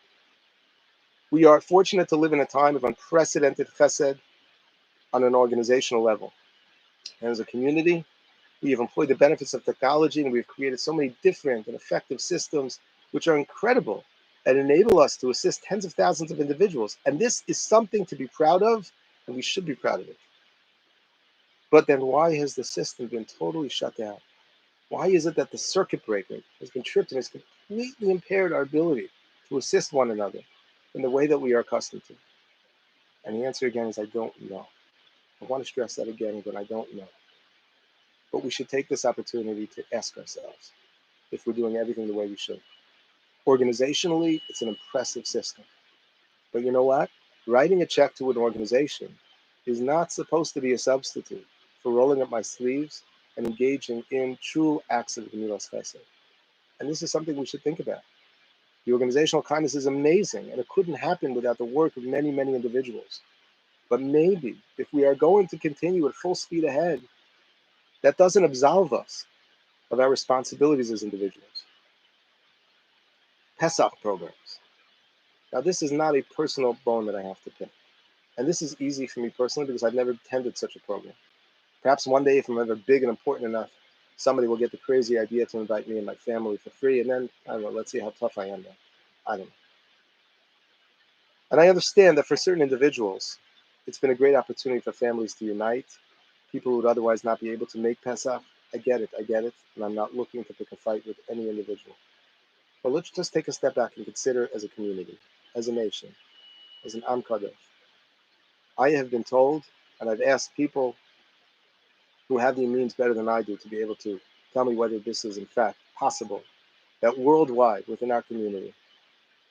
We are fortunate to live in a time of unprecedented chesed on an organizational level. And as a community, we have employed the benefits of technology and we've created so many different and effective systems which are incredible and enable us to assist tens of thousands of individuals. And this is something to be proud of, and we should be proud of it. But then why has the system been totally shut down? Why is it that the circuit breaker has been tripped and has completely impaired our ability to assist one another in the way that we are accustomed to? And the answer again is I don't know. I want to stress that again, but I don't know. But we should take this opportunity to ask ourselves if we're doing everything the way we should. Organizationally, it's an impressive system. But you know what? Writing a check to an organization is not supposed to be a substitute for rolling up my sleeves and engaging in true acts of gemilas chesed. And this is something we should think about. The organizational kindness is amazing, and it couldn't happen without the work of many, many individuals. But maybe if we are going to continue at full speed ahead, that doesn't absolve us of our responsibilities as individuals. Pesach programs. Now, this is not a personal bone that I have to pick. And this is easy for me personally because I've never attended such a program. Perhaps one day, if I'm ever big and important enough, somebody will get the crazy idea to invite me and my family for free. And then, I don't know, let's see how tough I am then. I don't know. And I understand that for certain individuals, it's been a great opportunity for families to unite, people who would otherwise not be able to make Pesach. I get it, and I'm not looking to pick a fight with any individual. But let's just take a step back and consider as a community, as a nation, as an Am Kadosh. I have been told, and I've asked people who have the means better than I do to be able to tell me whether this is in fact possible, that worldwide within our community,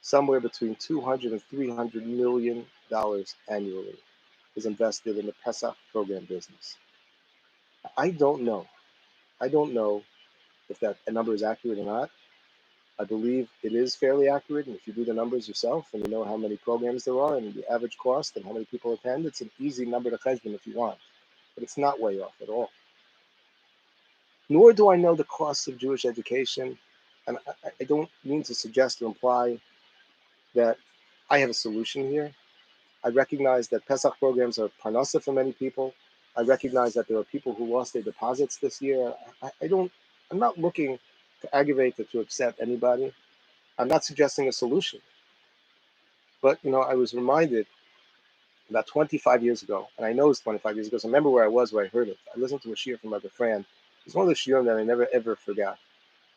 somewhere between $200 and $300 million annually is invested in the Pesach program business. I don't know. I don't know if that number is accurate or not. I believe it is fairly accurate, and if you do the numbers yourself and you know how many programs there are and the average cost and how many people attend, it's an easy number to cheshbon if you want. But it's not way off at all. Nor do I know the costs of Jewish education, and I don't mean to suggest or imply that I have a solution here. I recognize that Pesach programs are parnasa for many people. I recognize that there are people who lost their deposits this year. I'm not looking to aggravate or to upset anybody. I'm not suggesting a solution. But, I was reminded about 25 years ago, and I know it's 25 years ago, so I remember where I was, where I heard it. I listened to a shiur from Rabbi Fran. It's one of the shiurim that I never, ever forgot.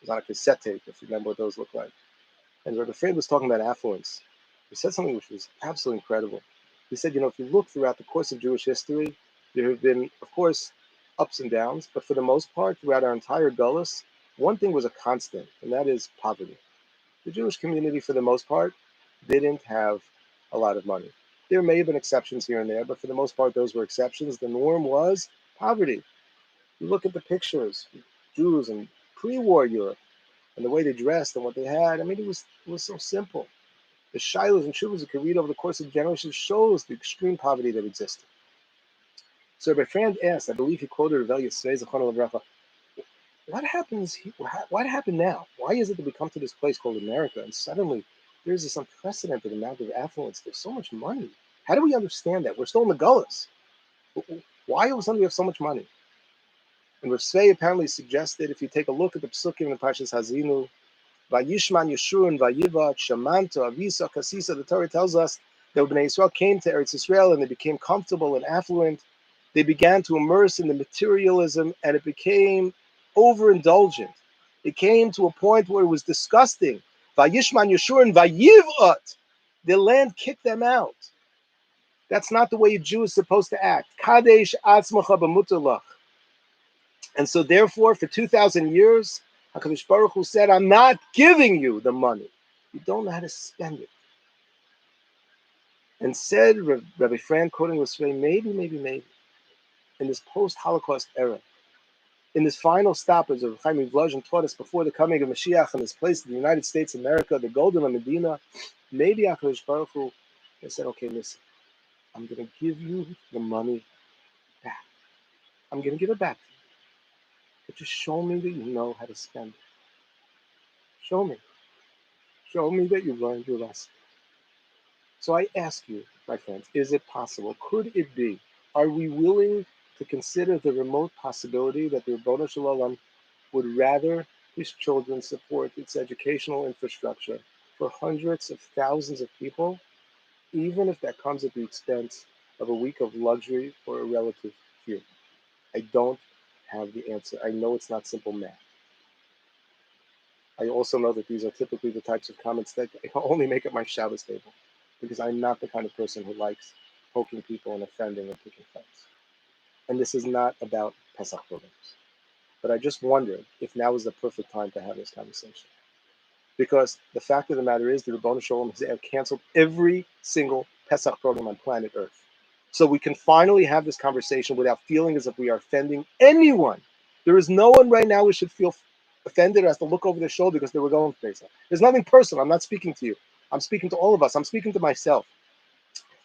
It was on a cassette tape, if you remember what those look like. And Rabbi Fran was talking about affluence. He said something which was absolutely incredible. He said, if you look throughout the course of Jewish history, there have been, of course, ups and downs, but for the most part, throughout our entire gullus, one thing was a constant, and that is poverty. The Jewish community, for the most part, didn't have a lot of money. There may have been exceptions here and there, but for the most part, those were exceptions. The norm was poverty. You look at the pictures, Jews and pre-war Europe and the way they dressed and what they had. I mean, it was so simple. The shilas and shuvas you could read over the course of generations shows the extreme poverty that existed. So my friend asked, I believe he quoted Rav Yisrael Zechron Livracha, what happens? What happened now? Why is it that we come to this place called America and suddenly there's this unprecedented amount of affluence? There's so much money. How do we understand that? We're still in the gullus. Why all of a sudden we have so much money? And Rav Svei apparently suggested, if you take a look at the psukim in Parshas Hazinu, Vayishman Yeshurun Vayivat Shamanto Avisa Kasisa, the Torah tells us that when Bnei Yisrael came to Eretz Yisrael and they became comfortable and affluent, they began to immerse in the materialism and it became overindulgent. It came to a point where it was disgusting. Vayishman Yeshurun Vayivat. The land kicked them out. That's not the way a Jew is supposed to act. Kadesh Atzmacha B'mutalach. And so therefore, for 2,000 years, HaKadosh Baruch Hu said, I'm not giving you the money. You don't know how to spend it. And said Rabbi Fran, quoting Lasvei, maybe, in this post-Holocaust era, in this final stop, as Rav Chaim Vlozhin taught us before the coming of Mashiach in this place, in the United States of America, the Golden Medina, maybe HaKadosh Baruch Hu, they said, okay, listen, I'm going to give you the money back. I'm going to give it back to you. But just show me that you know how to spend it. Show me. Show me that you learned your lesson. So I ask you, my friends, is it possible? Could it be? Are we willing to consider the remote possibility that the Rebbeinu Shalom would rather his children support its educational infrastructure for hundreds of thousands of people, even if that comes at the expense of a week of luxury for a relative few? I don't have the answer. I know it's not simple math. I also know that these are typically the types of comments that I only make at my Shabbos table, because I'm not the kind of person who likes poking people and offending and picking fights. And this is not about Pesach programs. But I just wondered if now is the perfect time to have this conversation. Because the fact of the matter is, the Rebbeinu Shalom has canceled every single Pesach program on planet Earth. So we can finally have this conversation without feeling as if we are offending anyone. There is no one right now who should feel offended or has to look over their shoulder because they were going to Pesach. There's nothing personal. I'm not speaking to you. I'm speaking to all of us. I'm speaking to myself.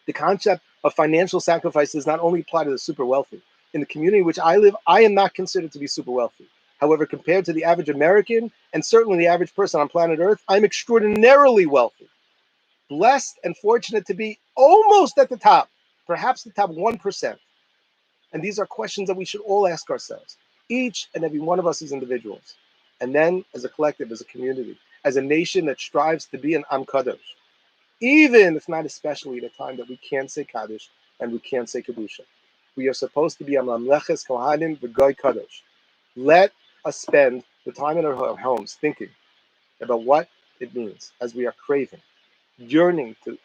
The concept of financial sacrifice does not only apply to the super wealthy. In the community in which I live, I am not considered to be super wealthy. However, compared to the average American, and certainly the average person on planet Earth, I'm extraordinarily wealthy. Blessed and fortunate to be almost at the top, perhaps the top 1%. And these are questions that we should all ask ourselves, each and every one of us as individuals, and then as a collective, as a community, as a nation that strives to be an Am Kadosh, even if not especially at a time that we can't say Kaddish and we can't say Kedusha. We are supposed to be a Mamleches Kohanim V'Goy Kadosh. Let us spend the time in our homes thinking about what it means as we are craving, yearning to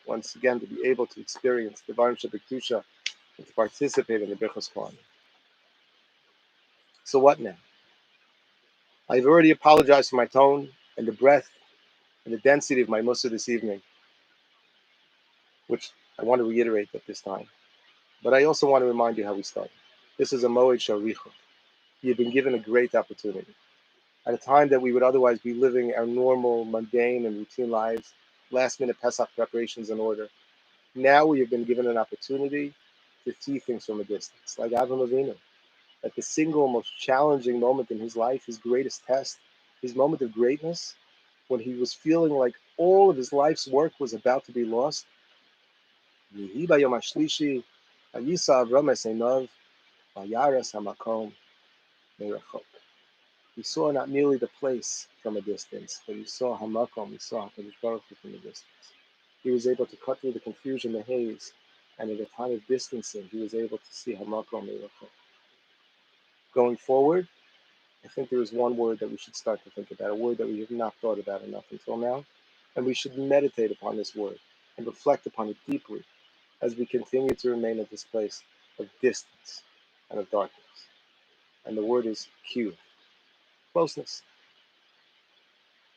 once again, to be able to experience divine Shabbat and to participate in the Birchos Kohanim. So what now? I've already apologized for my tone and the breadth and the density of my mussar this evening, which I want to reiterate at this time. But I also want to remind you how we started. This is a Moed Sharichot. You've been given a great opportunity. At a time that we would otherwise be living our normal, mundane, and routine lives, last-minute Pesach preparations in order. Now we have been given an opportunity to see things from a distance, like Avram Avinu. At the single most challenging moment in his life, his greatest test, his moment of greatness, when he was feeling like all of his life's work was about to be lost. He saw not merely the place from a distance, but he saw Hamakom, he saw HaKadosh Baruch Hu from a distance. He was able to cut through the confusion, the haze, and at a time of distancing, he was able to see Hamakom Merachok. Going forward, I think there is one word that we should start to think about, a word that we have not thought about enough until now, and we should meditate upon this word and reflect upon it deeply as we continue to remain at this place of distance and of darkness. And the word is Q, closeness.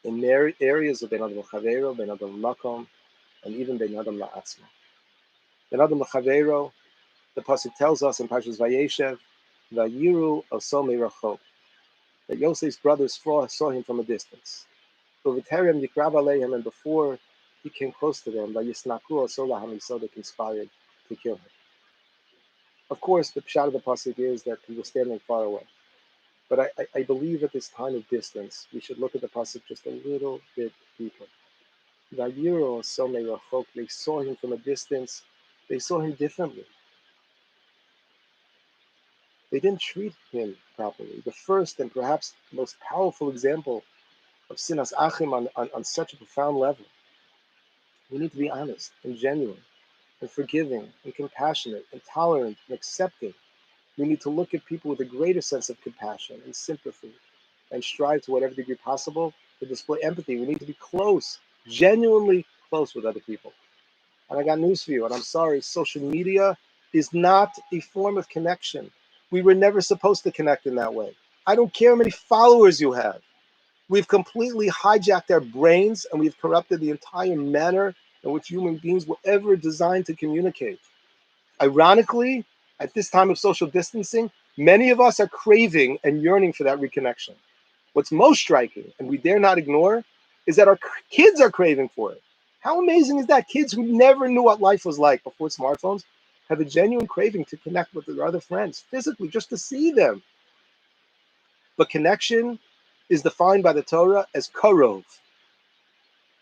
In areas of Ben Adam L'Chaveiro, Ben Adam L'Makom, and even Ben Adam La'atzma. Ben Adam L'Chaveiro, the pasuk tells us in Parshas Vayeshev, Vayiru Oso Merachok. that Yosef's brothers saw him from a distance. And before he came close to them, he saw they conspired to kill him. Of course, the pshat of the pasuk is that he was standing far away. But I believe at this time of distance, we should look at the pasuk just a little bit deeper. They saw him from a distance. They saw him differently. They didn't treat him properly. The first and perhaps most powerful example of sinas achim on such a profound level. We need to be honest and genuine and forgiving and compassionate and tolerant and accepting. We need to look at people with a greater sense of compassion and sympathy and strive to whatever degree possible to display empathy. We need to be close, genuinely close with other people. And I got news for you, and I'm sorry, social media is not a form of connection. We were never supposed to connect in that way. I don't care how many followers you have. We've completely hijacked our brains and we've corrupted the entire manner in which human beings were ever designed to communicate. Ironically, at this time of social distancing, many of us are craving and yearning for that reconnection. What's most striking, and we dare not ignore, is that our kids are craving for it. How amazing is that? Kids who never knew what life was like before smartphones have a genuine craving to connect with their other friends physically, just to see them. But connection is defined by the Torah as karov.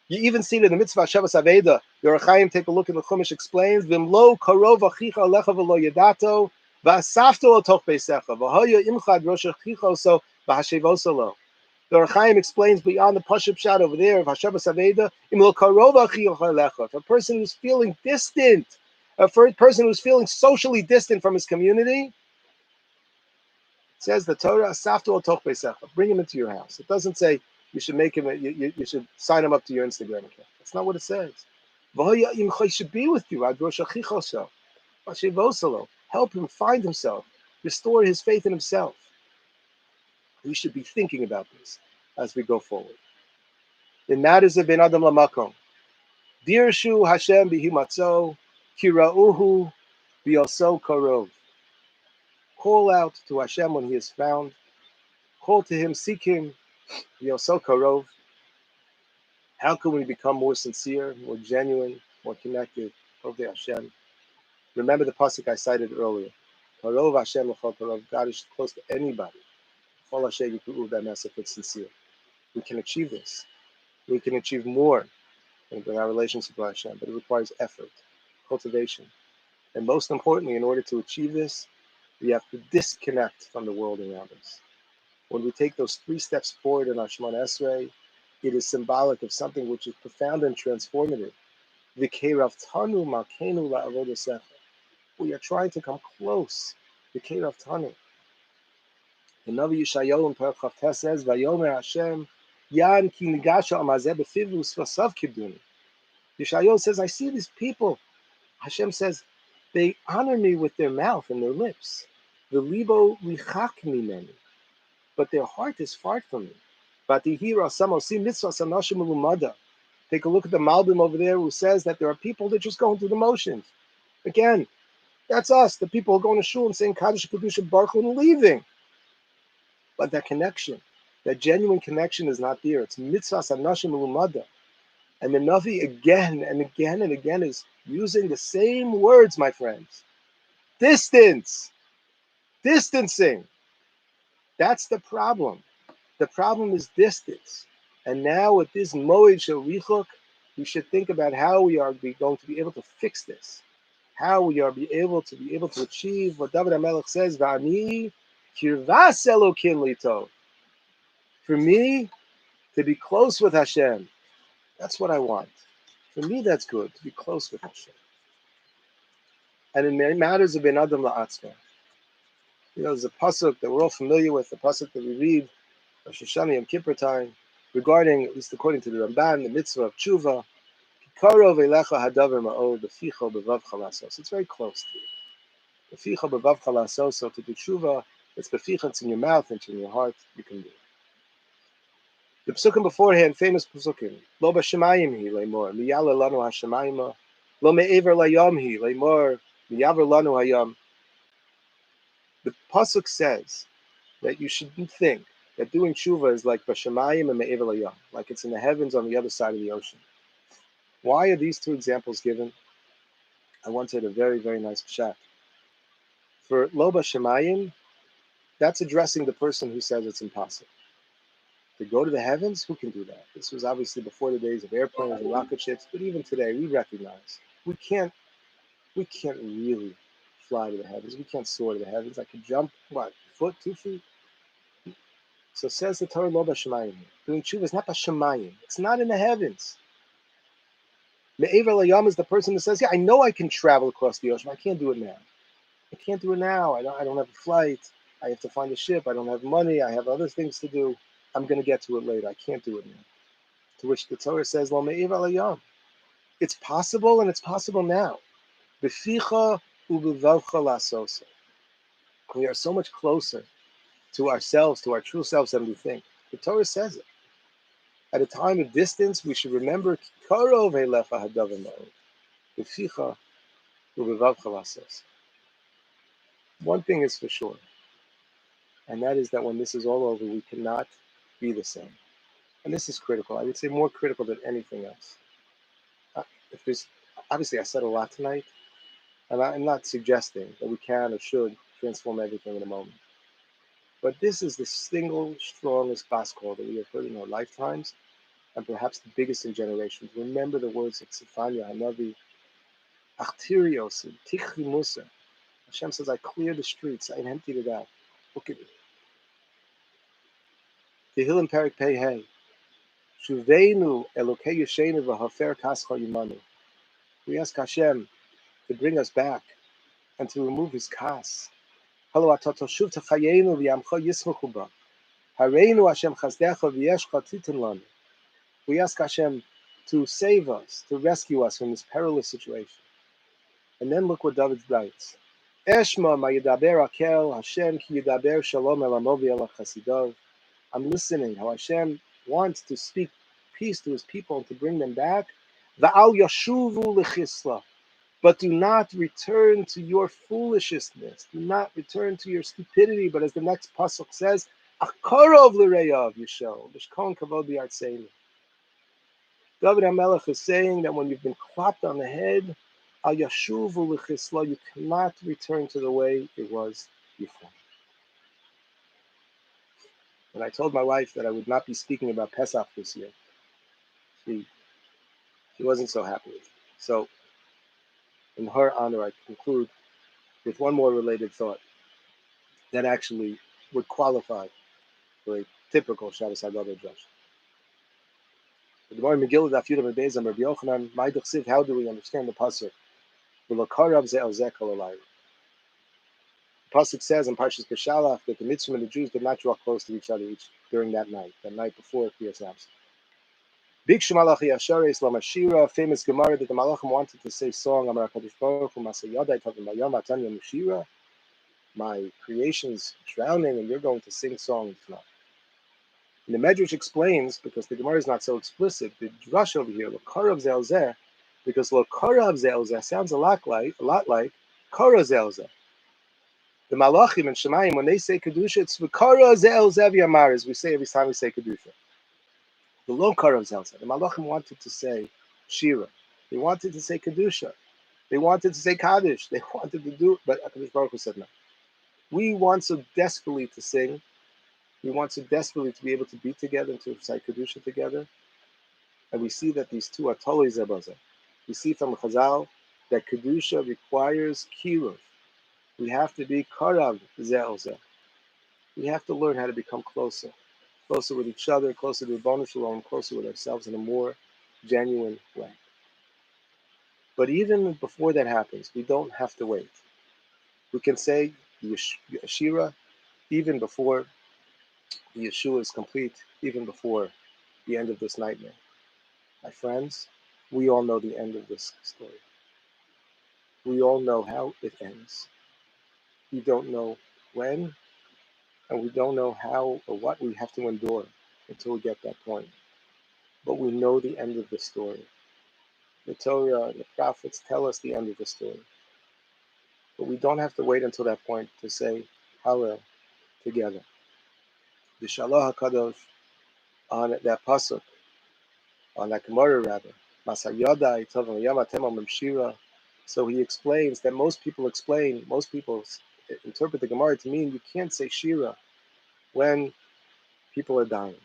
You even see it in the mitzvah Shabbos Hagadol. The Ohr HaChaim, take a look in the Chumash, explains, V'mlo karov achicha alecha v'lo yadato, v'asafto otoch beisecha, v'hoya imchad rosh achicha oso, v'hashevoso lo. The Ohr HaChaim explains beyond the Pashup shot over there of Shabbos Hagadol, Imlo karov achicha alecha. If a person who's feeling distant, for a person who's feeling socially distant from his community, it says the Torah, Safto otoch beisecha, bring him into your house. It doesn't say you should make him, you should sign him up to your Instagram account. That's not what it says. He should be with you. Help him find himself, restore his faith in himself. We should be thinking about this as we go forward. In matters of Ben Adam Lamakom, Dirshu Hashem bihimatzo, kirauhu biyoso karov. Call out to Hashem when he is found. Call to him, seek him. Biyoso karov. How can we become more sincere, more genuine, more connected? Ovdei Hashem. Remember the pasuk I cited earlier. Karov Hashem l'chol karov. God is close to anybody. Chol Hashem yiku'u b'emes if it's sincere. We can achieve this. We can achieve more in our relationship with Hashem, but it requires effort, cultivation, and most importantly, in order to achieve this, we have to disconnect from the world around us. When we take those 3 steps forward in our Shemona Esrei, it is symbolic of something which is profound and transformative. We are trying to come close. The Tanu. The Navi Yeshayahu in Paragraph Tes says, "Vayomer Hashem Yan ki nigasha amazeh befivu svasav kibduni." Yeshayahu says, "I see these people." Hashem says, "They honor me with their mouth and their lips. The libo lichak mimeni, but their heart is far from me." Take a look at the Malbim over there who says that there are people that just going through the motions. Again, that's us, the people who are going to shul and saying Kaddish Kedusha Baruch Hu and leaving. But that connection, that genuine connection is not there. It's mitzvahs anashim ulumada. And the Navi again and again and again is using the same words, my friends. Distance. Distancing. That's the problem. The problem is distance. And now with this Moed Shel Richok, we should think about how we are going to be able to fix this. How we are able to achieve what David HaMelech says, V'ani kirvas Elokim lito. For me, to be close with Hashem, that's what I want. For me, that's good, to be close with Hashem. And in matters of Ben Adam La'atzma, there's a pasuk that we're all familiar with, the pasuk that we read Rosh Hashanah Yom Kippur time, regarding, at least according to the Ramban, the mitzvah of tshuva. Karov elecha hadavar ma'od beficha bevavcha lasos. It's very close to you. Beficha bevavcha lasos. So to do tshuva, it's beficha, it's in your mouth, it's in your heart. You can do it. The psukim beforehand, famous psukim. Lo b'shemayim hi leimor miyala lanu hashemayim. Lo me'ever layam hi leimor miyaver lanu hayam. The pasuk says that you shouldn't think that doing tshuva is like b'shamayim and me'evel hayam, like it's in the heavens on the other side of the ocean. Why are these two examples given? I once had a very, very nice pshat. For lo b'shamayim, that's addressing the person who says it's impossible. To go to the heavens, who can do that? This was obviously before the days of airplanes and rocket ships, but even today we recognize we can't really fly to the heavens. We can't soar to the heavens. I could jump, what, a foot, 2 feet? So says the Torah, lo b'shamayim. Doing tshuva is not b'shamayim. It's not in the heavens. Me'ever layam is the person that says, yeah, I know I can travel across the ocean. I can't do it now. I can't do it now. I don't have a flight. I have to find a ship. I don't have money. I have other things to do. I'm going to get to it later. I can't do it now. To which the Torah says, lo me'ever layam. It's possible, and it's possible now. B'ficha u'b'vavcha lasosa. We are so much closer to ourselves, to our true selves than we think. The Torah says it. At a time of distance, we should remember karov elecha hadavar ma'od. B'ficha u'b'vavcha lasosa. One thing is for sure, and that is that when this is all over, we cannot be the same. And this is critical. I would say more critical than anything else. If there's, obviously, I said a lot tonight, and I'm not suggesting that we can or should transform everything in a moment. But this is the single strongest gospel that we have heard in our lifetimes, and perhaps the biggest in generations. Remember the words of Tzefania Hanavi, Achtirios, Tichri Musa. Hashem says, I cleared the streets, I emptied it out. Look at it. Tehillim Perik Pei Hey. Shuveinu Elokei Yeshenu v'hafer kascha yimanu. We ask Hashem to bring us back and to remove his kas. Halo atato shuv techayenu v'yamcha yismachu ba. Hareinu Hashem chazdecha v'yeshcha titin lanu. We ask Hashem to save us, to rescue us from this perilous situation. And then look what David writes. Eshma ma yidaber akel Hashem ki yidaber shalom el amo v'el chasidov. I'm listening how Hashem wants to speak peace to his people and to bring them back. Va'al yashuvu lechisla. But do not return to your foolishness. Do not return to your stupidity. But as the next pasuk says, Akarov l'reyav yishol. V'shkon kavod b'yartzeinu. David HaMelech is saying that when you've been clapped on the head, al yashuvu lechisla, you cannot return to the way it was before. When I told my wife that I would not be speaking about Pesach this year, she wasn't so happy with it. So, in her honor, I conclude with one more related thought that actually would qualify for a typical Shabbos Hagadol drasha. The Gemara Megillah Daf Yud Amud Beis Rabbi Yochanan, my dechsiv, how do we understand the pasuk? V'lo ze el ze kol halayla. The pasuk says in Parshas Beshalach that the Mitzvah and the Jews did not draw close to each other during that night before Kriyas Yamsuf. Bikshu Malachi Ashares Lamashira, famous Gemara that the Malachim wanted to say song Amar HaKadosh Baruch Hu Masayadai Tavim Mayam Atanya Mushira. My creation's drowning and you're going to sing songs now. And the Medrash explains, because the Gemara is not so explicit, the drush over here, L'karav Ze el Zeh, because L'karav Ze el Zeh sounds a lot like Kara Ze el Zeh. The Malachim and Shemayim, when they say Kedusha, it's V'kara Ze el Zeh v'yamar, as we say every time we say Kedusha. The low Karav Ze el Zeh. The Malachim wanted to say Shira. They wanted to say Kedusha. They wanted to say Kaddish. They wanted to do, but HaKadosh Baruch Hu said no. We want so desperately to sing. We want so desperately to be able to be together and to recite Kedusha together. And we see that these two are totally zebazeh. We see from Chazal that Kedusha requires kiruv. We have to be karav ze'el. We have to learn how to become closer with each other, closer to Ribono Shel Olam, closer with ourselves in a more genuine way. But even before that happens, we don't have to wait. We can say Yeshira even before the Yeshua is complete, even before the end of this nightmare. My friends, we all know the end of this story. We all know how it ends. We don't know when, and we don't know how or what we have to endure until we get that point. But we know the end of the story. The Torah and the prophets tell us the end of the story. But we don't have to wait until that point to say Hallel together. the Shabbos Hagadol on that pasuk, on that Gemara rather. Masayodai Tovim Yamatem Memshira. So he explains that most people interpret the Gemara to mean you can't say Shira when people are dying.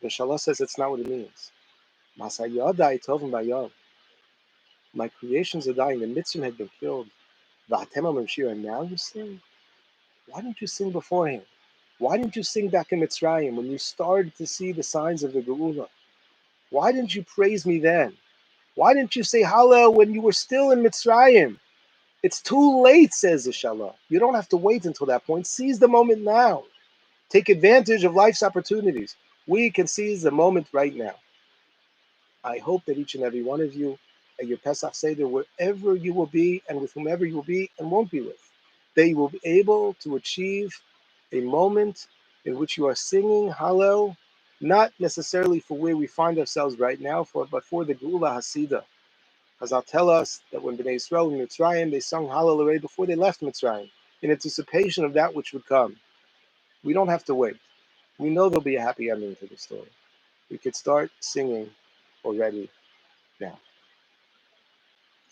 The Shalah says it's not what it means. Masayodai Tovim Bayom. My creations are dying. The mitzvah had been killed. V'atem Memshira. Now you sing. Why didn't you sing beforehand? Why didn't you sing back in Mitzrayim when you started to see the signs of the Geula? Why didn't you praise me then? Why didn't you say Hallel when you were still in Mitzrayim? It's too late, says the Shalah. You don't have to wait until that point. Seize the moment now. Take advantage of life's opportunities. We can seize the moment right now. I hope that each and every one of you at your Pesach Seder, wherever you will be and with whomever you will be and won't be with, they will be able to achieve a moment in which you are singing Hallel, not necessarily for where we find ourselves right now, but for the Geula Hasidah. Because I'll tell us that when Bnei Yisrael in Mitzrayim, they sung Hallel already before they left Mitzrayim, in anticipation of that which would come. We don't have to wait. We know there'll be a happy ending to the story. We could start singing already now.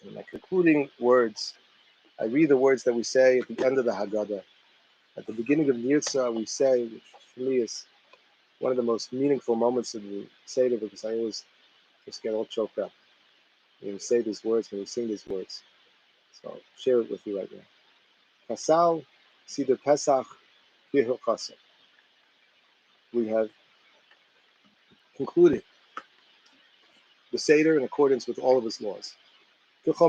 In my concluding words, I read the words that we say at the end of the Haggadah. At the beginning of Nirtzah, we say, which for me is one of the most meaningful moments of the Seder, because I always just get all choked up when we say these words, when we sing these words. So I'll share it with you right now. Kasal Seder Pesach Bihil Chasar. We have concluded the Seder in accordance with all of its laws. Like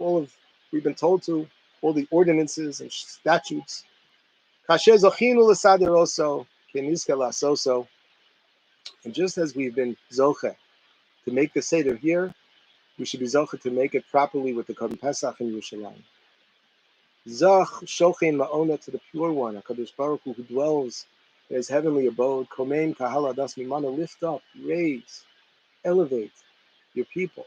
all of we've been told to, all the ordinances and statutes. And just as we've been zoche to make the Seder here, we should be zoche to make it properly with the Korban Pesach in Yerushalayim. Zach shochein ma'ona to the pure one, HaKadosh Baruch Hu, who dwells in his heavenly abode. Komein kahal adas mimana, lift up, raise, elevate your people.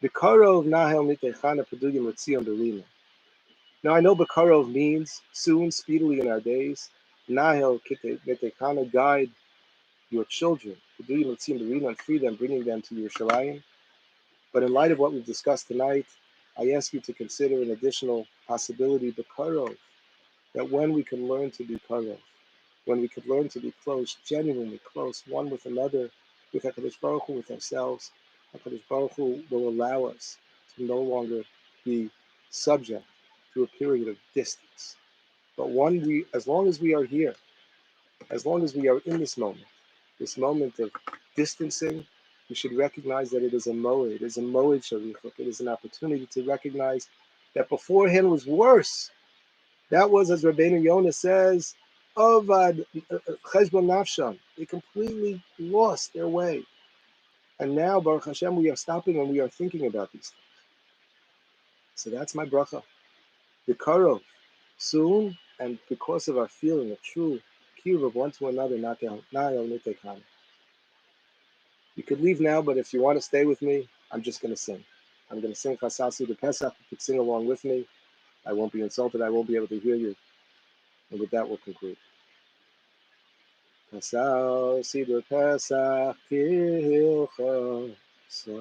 Bekarov nahel mitechana peduyim l'tzion berina. Now I know Bekarov means soon, speedily in our days. Nahel mitechana, guide your children, peduyim l'tzion berina, and free them, bringing them to Yerushalayim. But in light of what we've discussed tonight, I ask you to consider an additional possibility, Bekarov, that when we can learn to be Karov, when we can learn to be close, genuinely close, one with another, with HaKadosh Baruch Hu, with ourselves, HaKadosh Baruch Hu will allow us to no longer be subject to a period of distance. But as long as we are here, as long as we are in this moment of distancing, we should recognize that it is a moed. It is a moed sharichuk. It is an opportunity to recognize that beforehand was worse. That was, as Rabbeinu Yonah says, Avad Cheshbon Nafsham. They completely lost their way. And now, Baruch Hashem, we are stopping and we are thinking about these things. So that's my bracha. The Karov, soon, and because of our feeling, a true kiyuv of one to another, not el nitekana. You could leave now, but if you want to stay with me, I'm just going to sing. I'm going to sing Chasal Seder Pesach. You could sing along with me. I won't be insulted. I won't be able to hear you. And with that, we'll conclude. Chasal Seder Pesach Kilcha So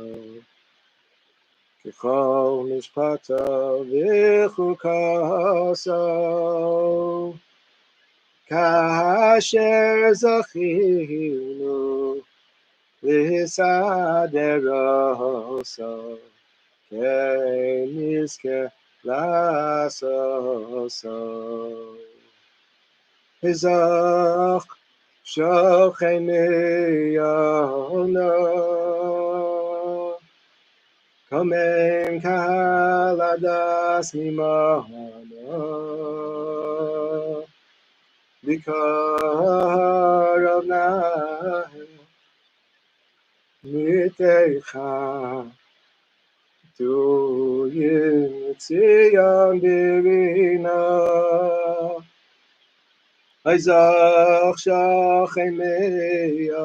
Kichol Mishpato V'chukaso Kasher Zachinu L'saderoso Ke'nizke Lasoso Hizach Shochei Miyona Kamen Kaladas Mimana Bikar of Nahe Mitecha Tu Yitzion Divina Isaac Shachem Meyana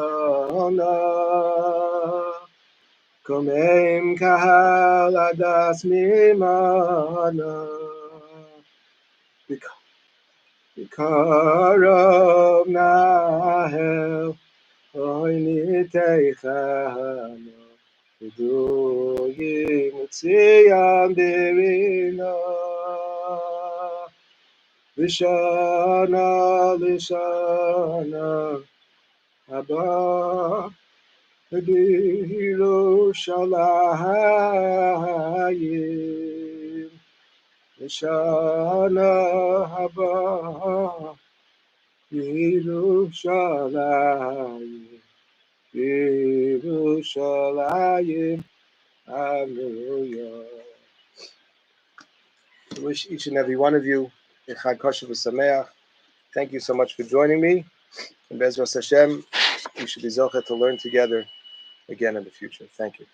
Komem Kahal Adas Mimana Karov Nahel Oiniteichano Vidui Mutziam Derina Lishana Lishana Haba Hadilu Shalayim Lishana Haba Yerushalayim, Yerushalayim, Hallelujah. I wish each and every one of you a Chag Kosher V'Sameach. Thank you so much for joining me. And Bezras Hashem, we should be zocher to learn together again in the future. Thank you.